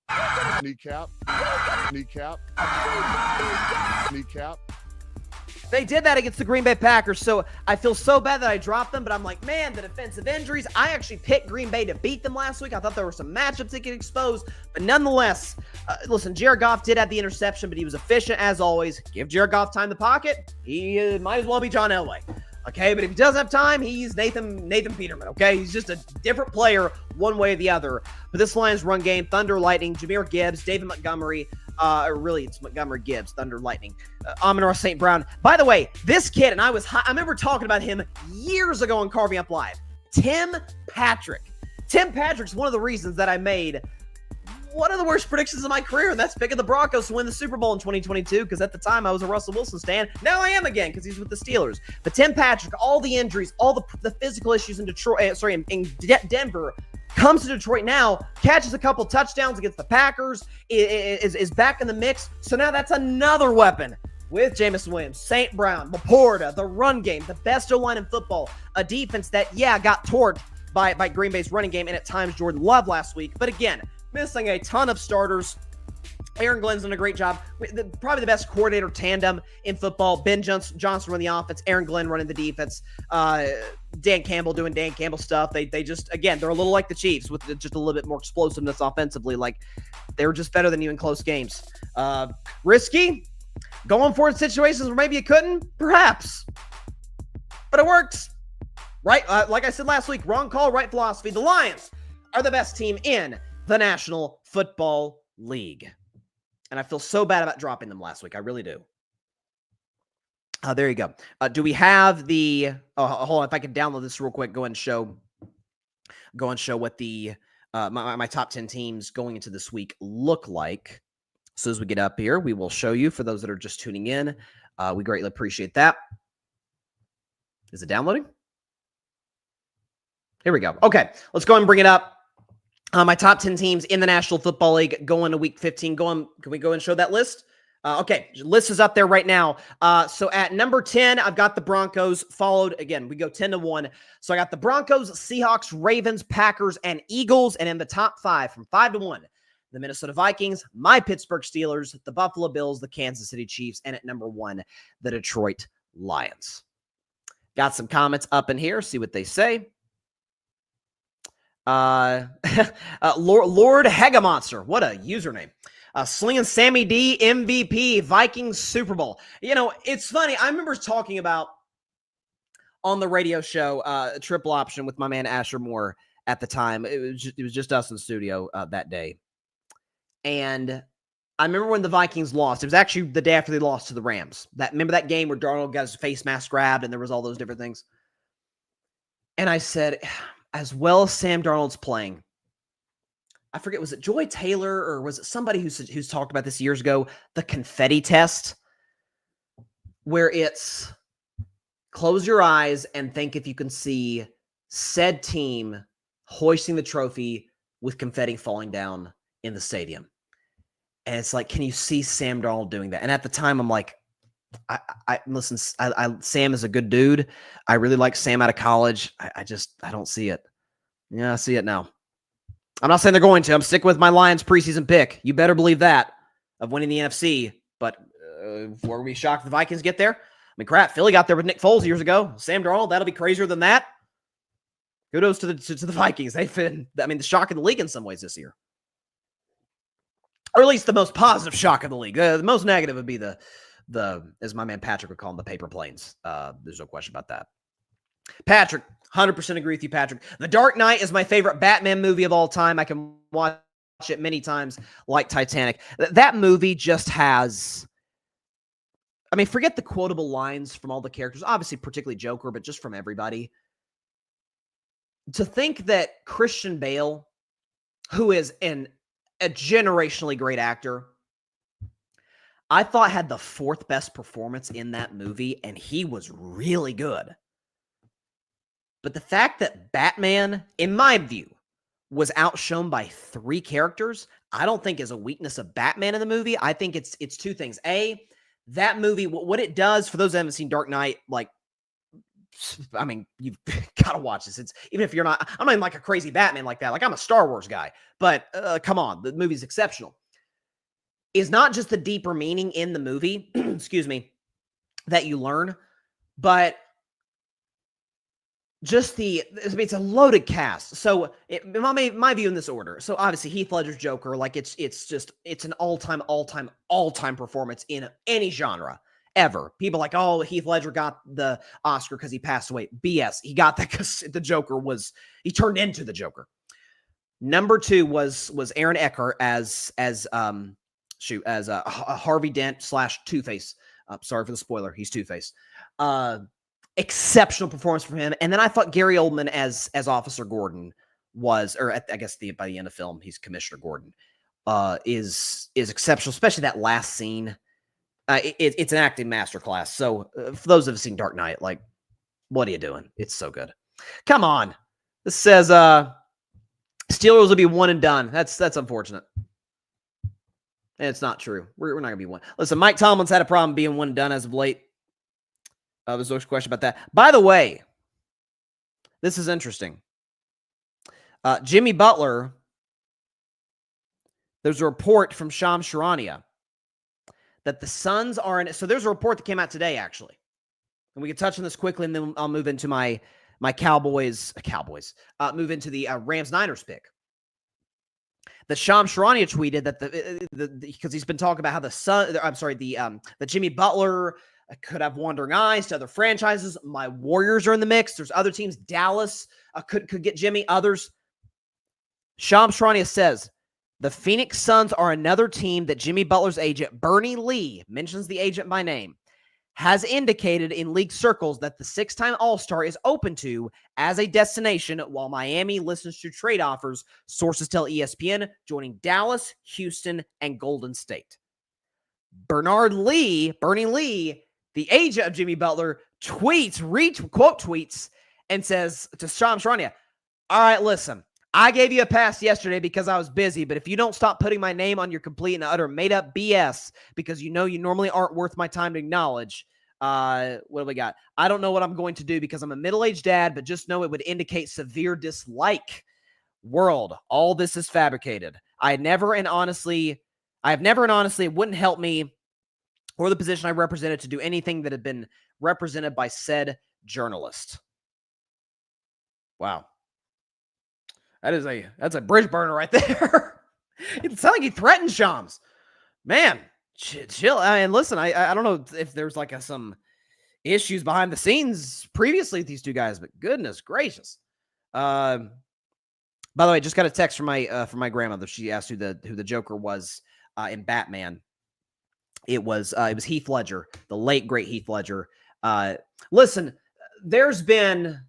They did that against the Green Bay Packers, so I feel so bad that I dropped them, but I'm like, man, the defensive injuries. I actually picked Green Bay to beat them last week. I thought there were some matchups that get exposed, but nonetheless, listen, Jared Goff did have the interception, but he was efficient as always. Give Jared Goff time in the pocket. He might as well be John Elway. Okay, but if he does have time, he's Nathan Peterman, okay? He's just a different player one way or the other. But this Lions run game, Thunder, Lightning, Jahmyr Gibbs, David Montgomery, really it's Montgomery Gibbs, Thunder, Lightning, Amon-Ra St. Brown. By the way, this kid, and I remember talking about him years ago on Carving Up Live, Tim Patrick. Tim Patrick's one of the reasons that I made one of the worst predictions of my career, and that's picking the Broncos to win the Super Bowl in 2022, because at the time I was a Russell Wilson stan. Now I am again, because he's with the Steelers. But Tim Patrick, all the injuries, all the physical issues in Denver, comes to Detroit now, catches a couple touchdowns against the Packers, is back in the mix. So now that's another weapon with Jameson Williams, St. Brown, Laporta, the run game, the best O-line in football, a defense that, got torched by Green Bay's running game, and at times Jordan Love last week. But again, missing a ton of starters. Aaron Glenn's done a great job. Probably the best coordinator tandem in football. Ben Johnson running the offense. Aaron Glenn running the defense. Dan Campbell doing Dan Campbell stuff. They just, again, they're a little like the Chiefs with just a little bit more explosiveness offensively. Like, they were just better than you in close games. Risky? Going forward situations where maybe you couldn't? Perhaps. But it works. Right? Like I said last week, wrong call, right philosophy. The Lions are the best team in the National Football League. And I feel so bad about dropping them last week. I really do. There you go. Do we have the... Oh, hold on. If I can download this real quick, go and show what the my top 10 teams going into this week look like. So as we get up here, we will show you for those that are just tuning in. We greatly appreciate that. Is it downloading? Here we go. Okay, let's go and bring it up. My top 10 teams in the National Football League going to week 15. Can we go and show that list? Okay, list is up there right now. So at number 10, I've got the Broncos, followed, again, we go 10-1. So I got the Broncos, Seahawks, Ravens, Packers, and Eagles. And in the top 5, from 5-1, the Minnesota Vikings, my Pittsburgh Steelers, the Buffalo Bills, the Kansas City Chiefs, and at number 1, the Detroit Lions. Got some comments up in here. See what they say. Lord Hegamonster. What a username. Slinging Sammy D, MVP, Vikings, Super Bowl. You know, it's funny. I remember talking about on the radio show, Triple Option with my man Asher Moore at the time. It was just us in the studio that day. And I remember when the Vikings lost. It was actually the day after they lost to the Rams. Remember that game where Darnold got his face mask grabbed and there was all those different things? And I said, as well as Sam Darnold's playing, I forget, was it Joy Taylor or was it somebody who's talked about this years ago, the confetti test, where it's close your eyes and think if you can see said team hoisting the trophy with confetti falling down in the stadium. And it's like, can you see Sam Darnold doing that? And at the time, I'm like, listen, Sam is a good dude. I really like Sam out of college. I don't see it. Yeah, I see it now. I'm not saying they're going to. I'm sticking with my Lions preseason pick. You better believe that, of winning the NFC. But were we shocked the Vikings get there? I mean, crap, Philly got there with Nick Foles years ago. Sam Darnold, that'll be crazier than that. Kudos to the Vikings. They've been, the shock of the league in some ways this year. Or at least the most positive shock of the league. The most negative would be the as my man Patrick would call them, the paper planes. There's no question about that. Patrick, 100% agree with you, Patrick. The Dark Knight is my favorite Batman movie of all time. I can watch it many times, like Titanic. That movie just has, forget the quotable lines from all the characters, obviously particularly Joker, but just from everybody. To think that Christian Bale, who is a generationally great actor, I thought had the 4th best performance in that movie, and he was really good. But the fact that Batman, in my view, was outshone by 3 characters, I don't think is a weakness of Batman in the movie. I think it's 2 things. A, that movie, what it does, for those that haven't seen Dark Knight, you've got to watch this. It's, even if you're not, I'm not even like a crazy Batman like that. Like, I'm a Star Wars guy. But come on, the movie's exceptional. Is not just the deeper meaning in the movie, excuse me, that you learn, but just it's a loaded cast. So my view in this order. So obviously Heath Ledger's Joker, it's an all-time performance in any genre ever. People like, oh, Heath Ledger got the Oscar because he passed away. BS. He got that because the Joker he turned into the Joker. Number 2 was Aaron Eckhart as Harvey Dent / Two-Face. Sorry for the spoiler. He's Two-Face. Exceptional performance from him. And then I thought Gary Oldman as Officer Gordon was, or I guess by the end of the film, he's Commissioner Gordon, is exceptional, especially that last scene. It's an acting masterclass. So for those that have seen Dark Knight, what are you doing? It's so good. Come on. This says Steelers will be one and done. That's unfortunate. And it's not true. We're not going to be one. Listen, Mike Tomlin's had a problem being one and done as of late. There's no question about that. By the way, this is interesting. Jimmy Butler, there's a report from Sam Darnold that the Suns are in. So there's a report that came out today, actually. And we can touch on this quickly, and then I'll move into my Cowboys. Move into the Rams-Niners pick. That Sam Darnold tweeted that because he's been talking about how the Jimmy Butler could have wandering eyes to other franchises. My Warriors are in the mix. There's other teams. Dallas could get Jimmy. Others. Sam Darnold says the Phoenix Suns are another team that Jimmy Butler's agent, Bernie Lee, mentions the agent by name, has indicated in league circles that the 6-time All-Star is open to as a destination, while Miami listens to trade offers, sources tell ESPN, joining Dallas, Houston, and Golden State. Bernie Lee, the agent of Jimmy Butler, quote tweets, and says to Sam Darnold, all right, listen, I gave you a pass yesterday because I was busy, but if you don't stop putting my name on your complete and utter made-up BS because you normally aren't worth my time to acknowledge, what do we got? I don't know what I'm going to do because I'm a middle-aged dad, but just know it would indicate severe dislike. World, all this is fabricated. I have never and honestly, it wouldn't help me or the position I represented to do anything that had been represented by said journalist. Wow. That's a bridge burner right there. It sounds like he threatened Shams. Man, chill. And listen, I don't know if there's like some issues behind the scenes previously with these two guys, but goodness gracious. By the way, just got a text from my grandmother. She asked who the Joker was in Batman. It was Heath Ledger, the late great Heath Ledger. Listen, there's been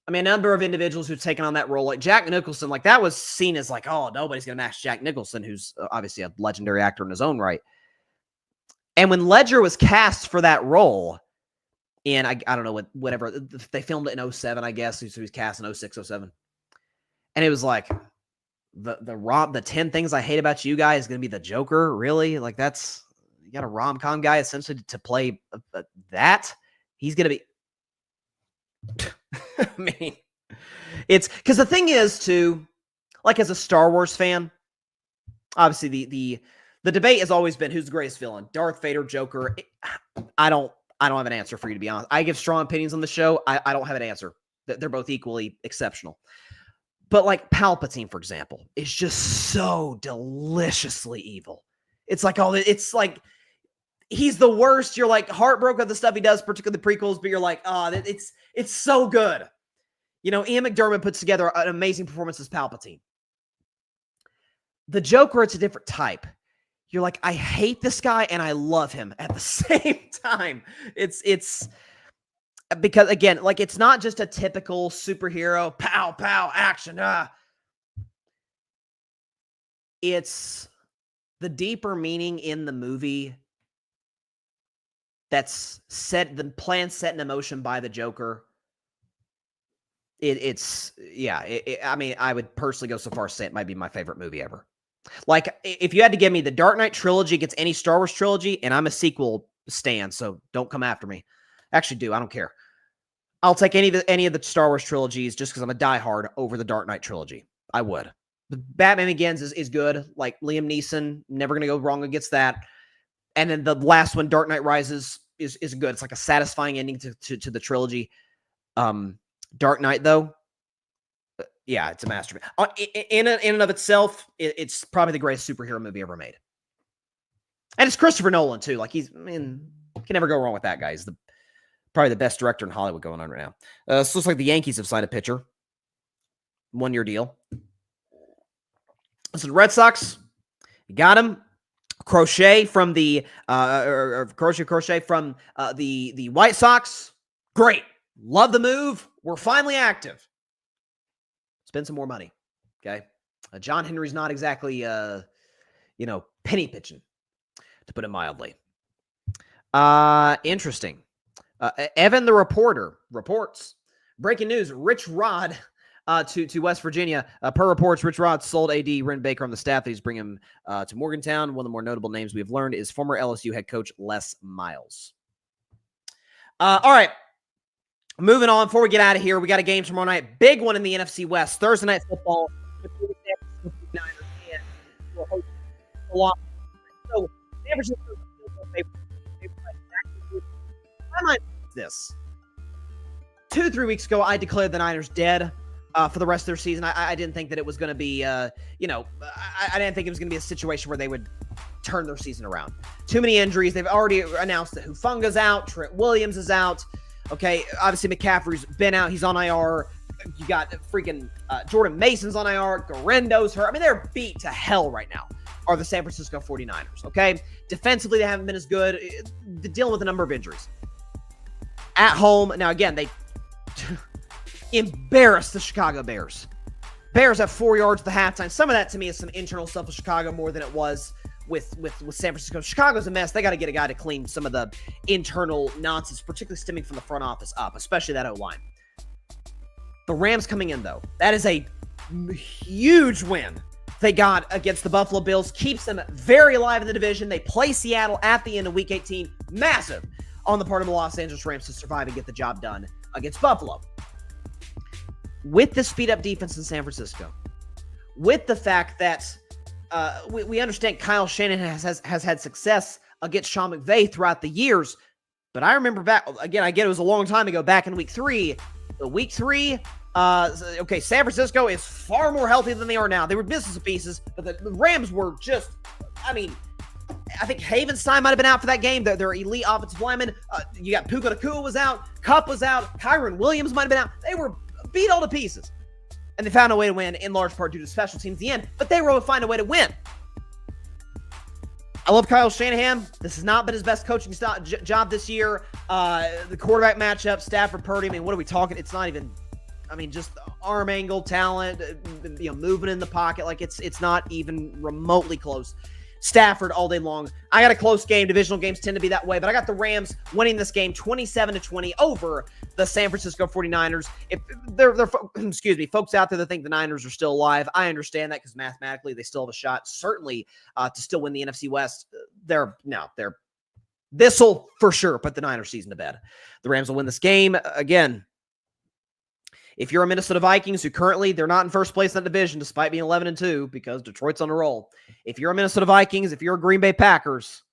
a number of individuals who've taken on that role, like Jack Nicholson. Like that was seen as like, oh, nobody's gonna match Jack Nicholson, who's obviously a legendary actor in his own right. And when Ledger was cast for that role, in I don't know whatever they filmed it in 2007, I guess. So he was cast in 2006, 2007. And it was like the 10 things I hate about you guys is going to be the Joker. Really? Like you got a rom-com guy essentially to play that. He's going to be, I mean, it's because the thing is too, like as a Star Wars fan, obviously the debate has always been who's the greatest villain, Darth Vader, Joker. I don't have an answer for you, to be honest. I give strong opinions on the show. I don't have an answer. They're both equally exceptional. But like Palpatine, for example, is just so deliciously evil. It's like, it's like he's the worst. You're like heartbroken at the stuff he does, particularly the prequels, but you're like, it's so good. Ian McDermott puts together an amazing performance as Palpatine. The Joker, it's a different type. You're like, I hate this guy and I love him at the same time. It's because, again, like it's not just a typical superhero, pow, pow, action. It's the deeper meaning in the movie that's the plan set in motion by the Joker. I would personally go so far as to say it might be my favorite movie ever. Like, if you had to give me the Dark Knight trilogy against any Star Wars trilogy, and I'm a sequel stan, so don't come after me. Actually, I don't care. I'll take any of the Star Wars trilogies just because I'm a diehard over the Dark Knight trilogy. I would. The Batman Begins is good. Like Liam Neeson, never going to go wrong against that. And then the last one, Dark Knight Rises, is good. It's like a satisfying ending to the trilogy. Dark Knight, though, yeah, it's a masterpiece. In and of itself, it's probably the greatest superhero movie ever made. And it's Christopher Nolan, too. Like, can never go wrong with that guy. He's probably the best director in Hollywood going on right now. This looks like the Yankees have signed a pitcher. 1-year deal. So the Red Sox, got him. Crochet from the Crochet from the White Sox. Great. Love the move. We're finally active. Spend some more money. Okay. John Henry's not exactly, penny pitching, to put it mildly. Interesting. Evan the Reporter reports. Breaking news. Rich Rod to West Virginia. Per reports, Rich Rod sold AD Ren Baker on the staff that he's bringing him to Morgantown. One of the more notable names we've learned is former LSU head coach Les Miles. All right. Moving on, before we get out of here, we got a game tomorrow night. Big one in the NFC West. Thursday night football. So, San Francisco this. 2-3 weeks ago, I declared the Niners dead for the rest of their season. I didn't think that it was going to be, I didn't think it was going to be a situation where they would turn their season around. Too many injuries. They've already announced that Hufunga's out. Trent Williams is out. Okay, obviously McCaffrey's been out. He's on IR. You got freaking Jordan Mason's on IR. Garendo's hurt. I mean, they're beat to hell right now, are the San Francisco 49ers, okay? Defensively, they haven't been as good. They're dealing with a number of injuries. At home, now again, they embarrassed the Chicago Bears. Bears have 4 yards at the halftime. Some of that to me is some internal stuff with Chicago more than it was with San Francisco. Chicago's a mess. They got to get a guy to clean some of the internal nonsense, particularly stemming from the front office up, especially that O-line. The Rams coming in, though. That is a huge win they got against the Buffalo Bills keeps them very alive in the division. They play Seattle at the end of Week 18. Massive on the part of the Los Angeles Rams to survive and get the job done against Buffalo. With the speed-up defense in San Francisco, with the fact that we understand Kyle Shanahan has had success against Sean McVay throughout the years, but I remember back, again, I get it was a long time ago, back in Week 3, San Francisco is far more healthy than they are now. They were business pieces, but the Rams were just, I think Havenstein might have been out for that game. Their elite offensive lineman. You got Puka Nacua was out. Kupp was out. Kyron Williams might have been out. They were beat all to pieces. And they found a way to win in large part due to special teams at the end, but they were able to find a way to win. I love Kyle Shanahan. This has not been his best coaching job this year. The quarterback matchup, Stafford, Purdy. What are we talking? It's not even, just arm angle, talent, moving in the pocket. Like it's not even remotely close. Stafford all day long. I got a close game. Divisional games tend to be that way, but I got the Rams winning this game 27-20 over the San Francisco 49ers. If they're folks out there that think the Niners are still alive, I understand that because mathematically they still have a shot, certainly to still win the NFC West. This will for sure put the Niners season to bed. The Rams will win this game again. If you're a Minnesota Vikings, who currently they're not in first place in that division, despite being 11-2 because Detroit's on a roll. If you're a Minnesota Vikings, if you're a Green Bay Packers,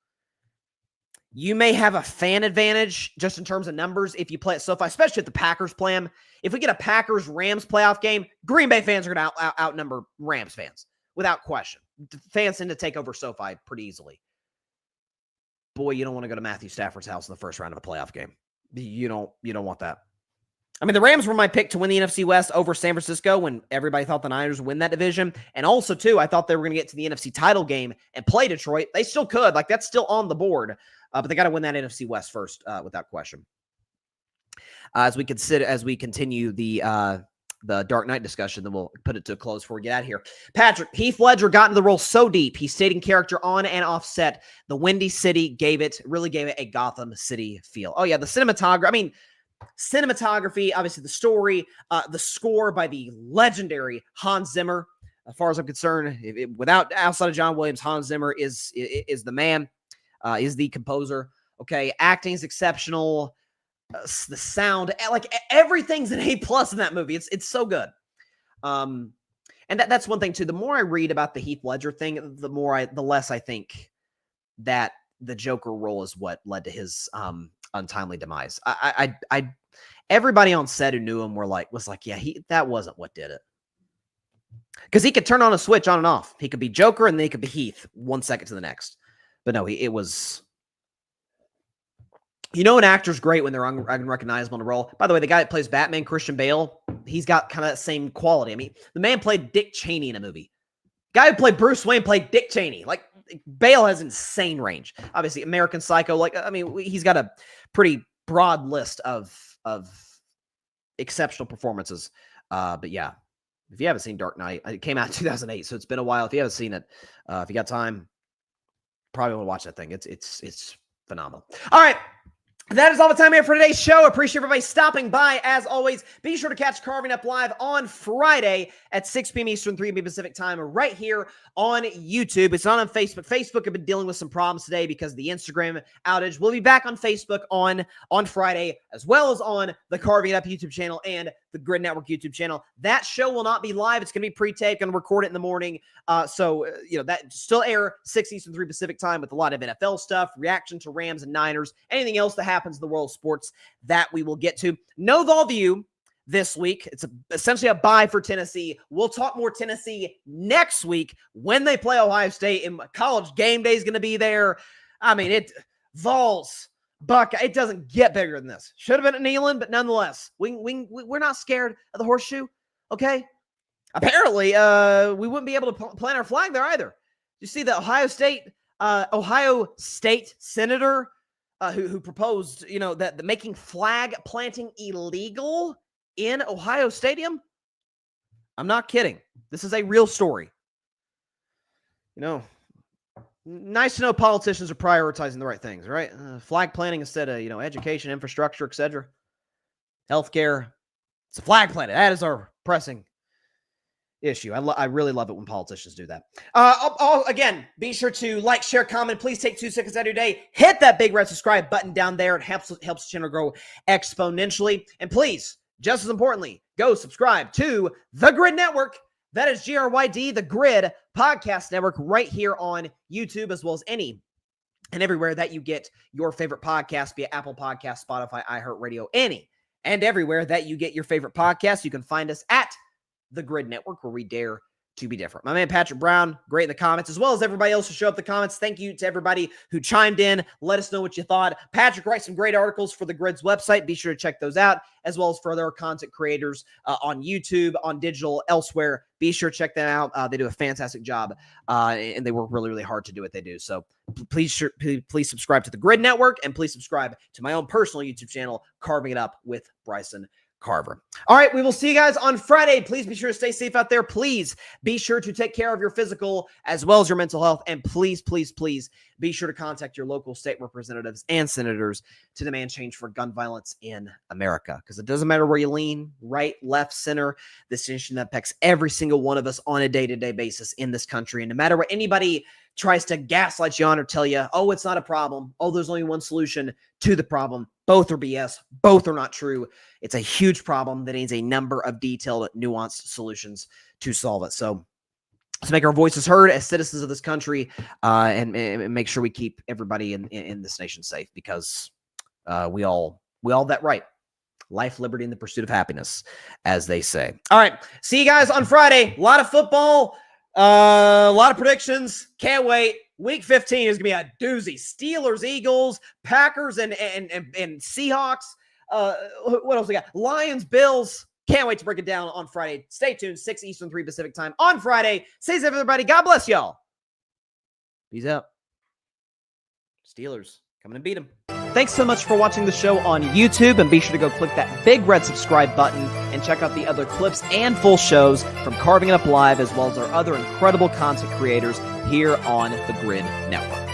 you may have a fan advantage just in terms of numbers if you play at SoFi, especially if the Packers play them. If we get a Packers-Rams playoff game, Green Bay fans are going to outnumber Rams fans without question. The fans tend to take over SoFi pretty easily. Boy, you don't want to go to Matthew Stafford's house in the first round of a playoff game. You don't want that. The Rams were my pick to win the NFC West over San Francisco when everybody thought the Niners would win that division. And also, too, I thought they were going to get to the NFC title game and play Detroit. They still could. That's still on the board. But they got to win that NFC West first, without question. As we continue the Dark Knight discussion, then we'll put it to a close before we get out of here. Patrick, Heath Ledger got into the role so deep. He stayed in character on and off set. The Windy City really gave it a Gotham City feel. Oh, yeah, the cinematography. Cinematography, obviously the story, the score by the legendary Hans Zimmer. As far as I'm concerned, outside of John Williams, Hans Zimmer is the man, is the composer. Okay, acting is exceptional. The sound, everything's an A+ in that movie. It's so good. And that's one thing too. The more I read about the Heath Ledger thing, the less I think that the Joker role is what led to his untimely demise. Everybody on set who knew him was like, yeah, that wasn't what did it. Because he could turn on a switch on and off. He could be Joker and then he could be Heath 1 second to the next. But no, it was. An actor's great when they're unrecognizable in a role. By the way, the guy that plays Batman, Christian Bale, he's got kind of that same quality. The man played Dick Cheney in a movie. Guy who played Bruce Wayne played Dick Cheney. Bale has insane range. Obviously, American Psycho. He's got a pretty broad list of exceptional performances. But yeah, if you haven't seen Dark Knight, it came out in 2008, so it's been a while. If you haven't seen it, if you got time, probably want to watch that thing. It's phenomenal. All right. That is all the time we have for today's show. Appreciate everybody stopping by. As always, be sure to catch Carving Up Live on Friday at 6 p.m. Eastern, 3 p.m. Pacific time, right here on YouTube. It's not on Facebook. Facebook have been dealing with some problems today because of the Instagram outage. We'll be back on Facebook on Friday, as well as on the Carving It Up YouTube channel and the Grid Network YouTube channel. That show will not be live. It's going to be pre-taped. Going to record it in the morning. So that still air 6 Eastern, 3 Pacific time with a lot of NFL stuff, reaction to Rams and Niners, anything else that happens in the world of sports that we will get to. No Volview this week. It's essentially a bye for Tennessee. We'll talk more Tennessee next week when they play Ohio State, and College Game Day is going to be there. Vols, Buckeye. It doesn't get bigger than this. Should have been at Neyland, but nonetheless, we're not scared of the horseshoe. Okay. Apparently, we wouldn't be able to plant our flag there either. You see the Ohio State senator who proposed, that making flag planting illegal in Ohio Stadium? I'm not kidding. This is a real story. Nice to know politicians are prioritizing the right things, right? Flag planting instead of, education, infrastructure, etc. Healthcare. It's a flag planting. That is our pressing issue. I really love it when politicians do that. Again, be sure to like, share, comment. Please take 2 seconds out of your day. Hit that big red subscribe button down there. It helps the channel grow exponentially. And please, just as importantly, go subscribe to The Grid Network. That is GRYD, The Grid Podcast Network, right here on YouTube, as well as any and everywhere that you get your favorite podcast, be it Apple Podcasts, Spotify, iHeartRadio, any and everywhere that you get your favorite podcast. You can find us at The Grid Network, where we dare to be different. My man Patrick Brown, great in the comments, as well as everybody else who showed up in the comments. Thank you to everybody who chimed in. Let us know what you thought. Patrick writes some great articles for the Grid's website. Be sure to check those out, as well as for other content creators on YouTube, on digital, elsewhere. Be sure to check them out. They do a fantastic job, and they work really, really hard to do what they do. So please subscribe to the Grid Network, and please subscribe to my own personal YouTube channel, Carving It Up with Bryson Carver. All right, we will see you guys on Friday. Please be sure to stay safe out there. Please be sure to take care of your physical as well as your mental health. And please, please, please be sure to contact your local state representatives and senators to demand change for gun violence in America. Because it doesn't matter where you lean, right, left, center, this issue that affects every single one of us on a day-to-day basis in this country. And no matter what anybody tries to gaslight you on or tell you, oh, it's not a problem. Oh, there's only one solution to the problem. Both are BS. Both are not true. It's a huge problem that needs a number of detailed, nuanced solutions to solve it. So let's make our voices heard as citizens of this country, and make sure we keep everybody in this nation safe, because we all have that right. Life, liberty, and the pursuit of happiness, as they say. All right. See you guys on Friday. A lot of football. A lot of predictions. Can't wait. Week 15 is going to be a doozy. Steelers, Eagles, Packers, and Seahawks. What else we got? Lions, Bills. Can't wait to break it down on Friday. Stay tuned. 6 Eastern, 3 Pacific time on Friday. Stay safe, everybody. God bless y'all. Peace out. Steelers coming to beat them. Thanks so much for watching the show on YouTube, and be sure to go click that big red subscribe button and check out the other clips and full shows from Carving It Up Live, as well as our other incredible content creators here on the Grid Network.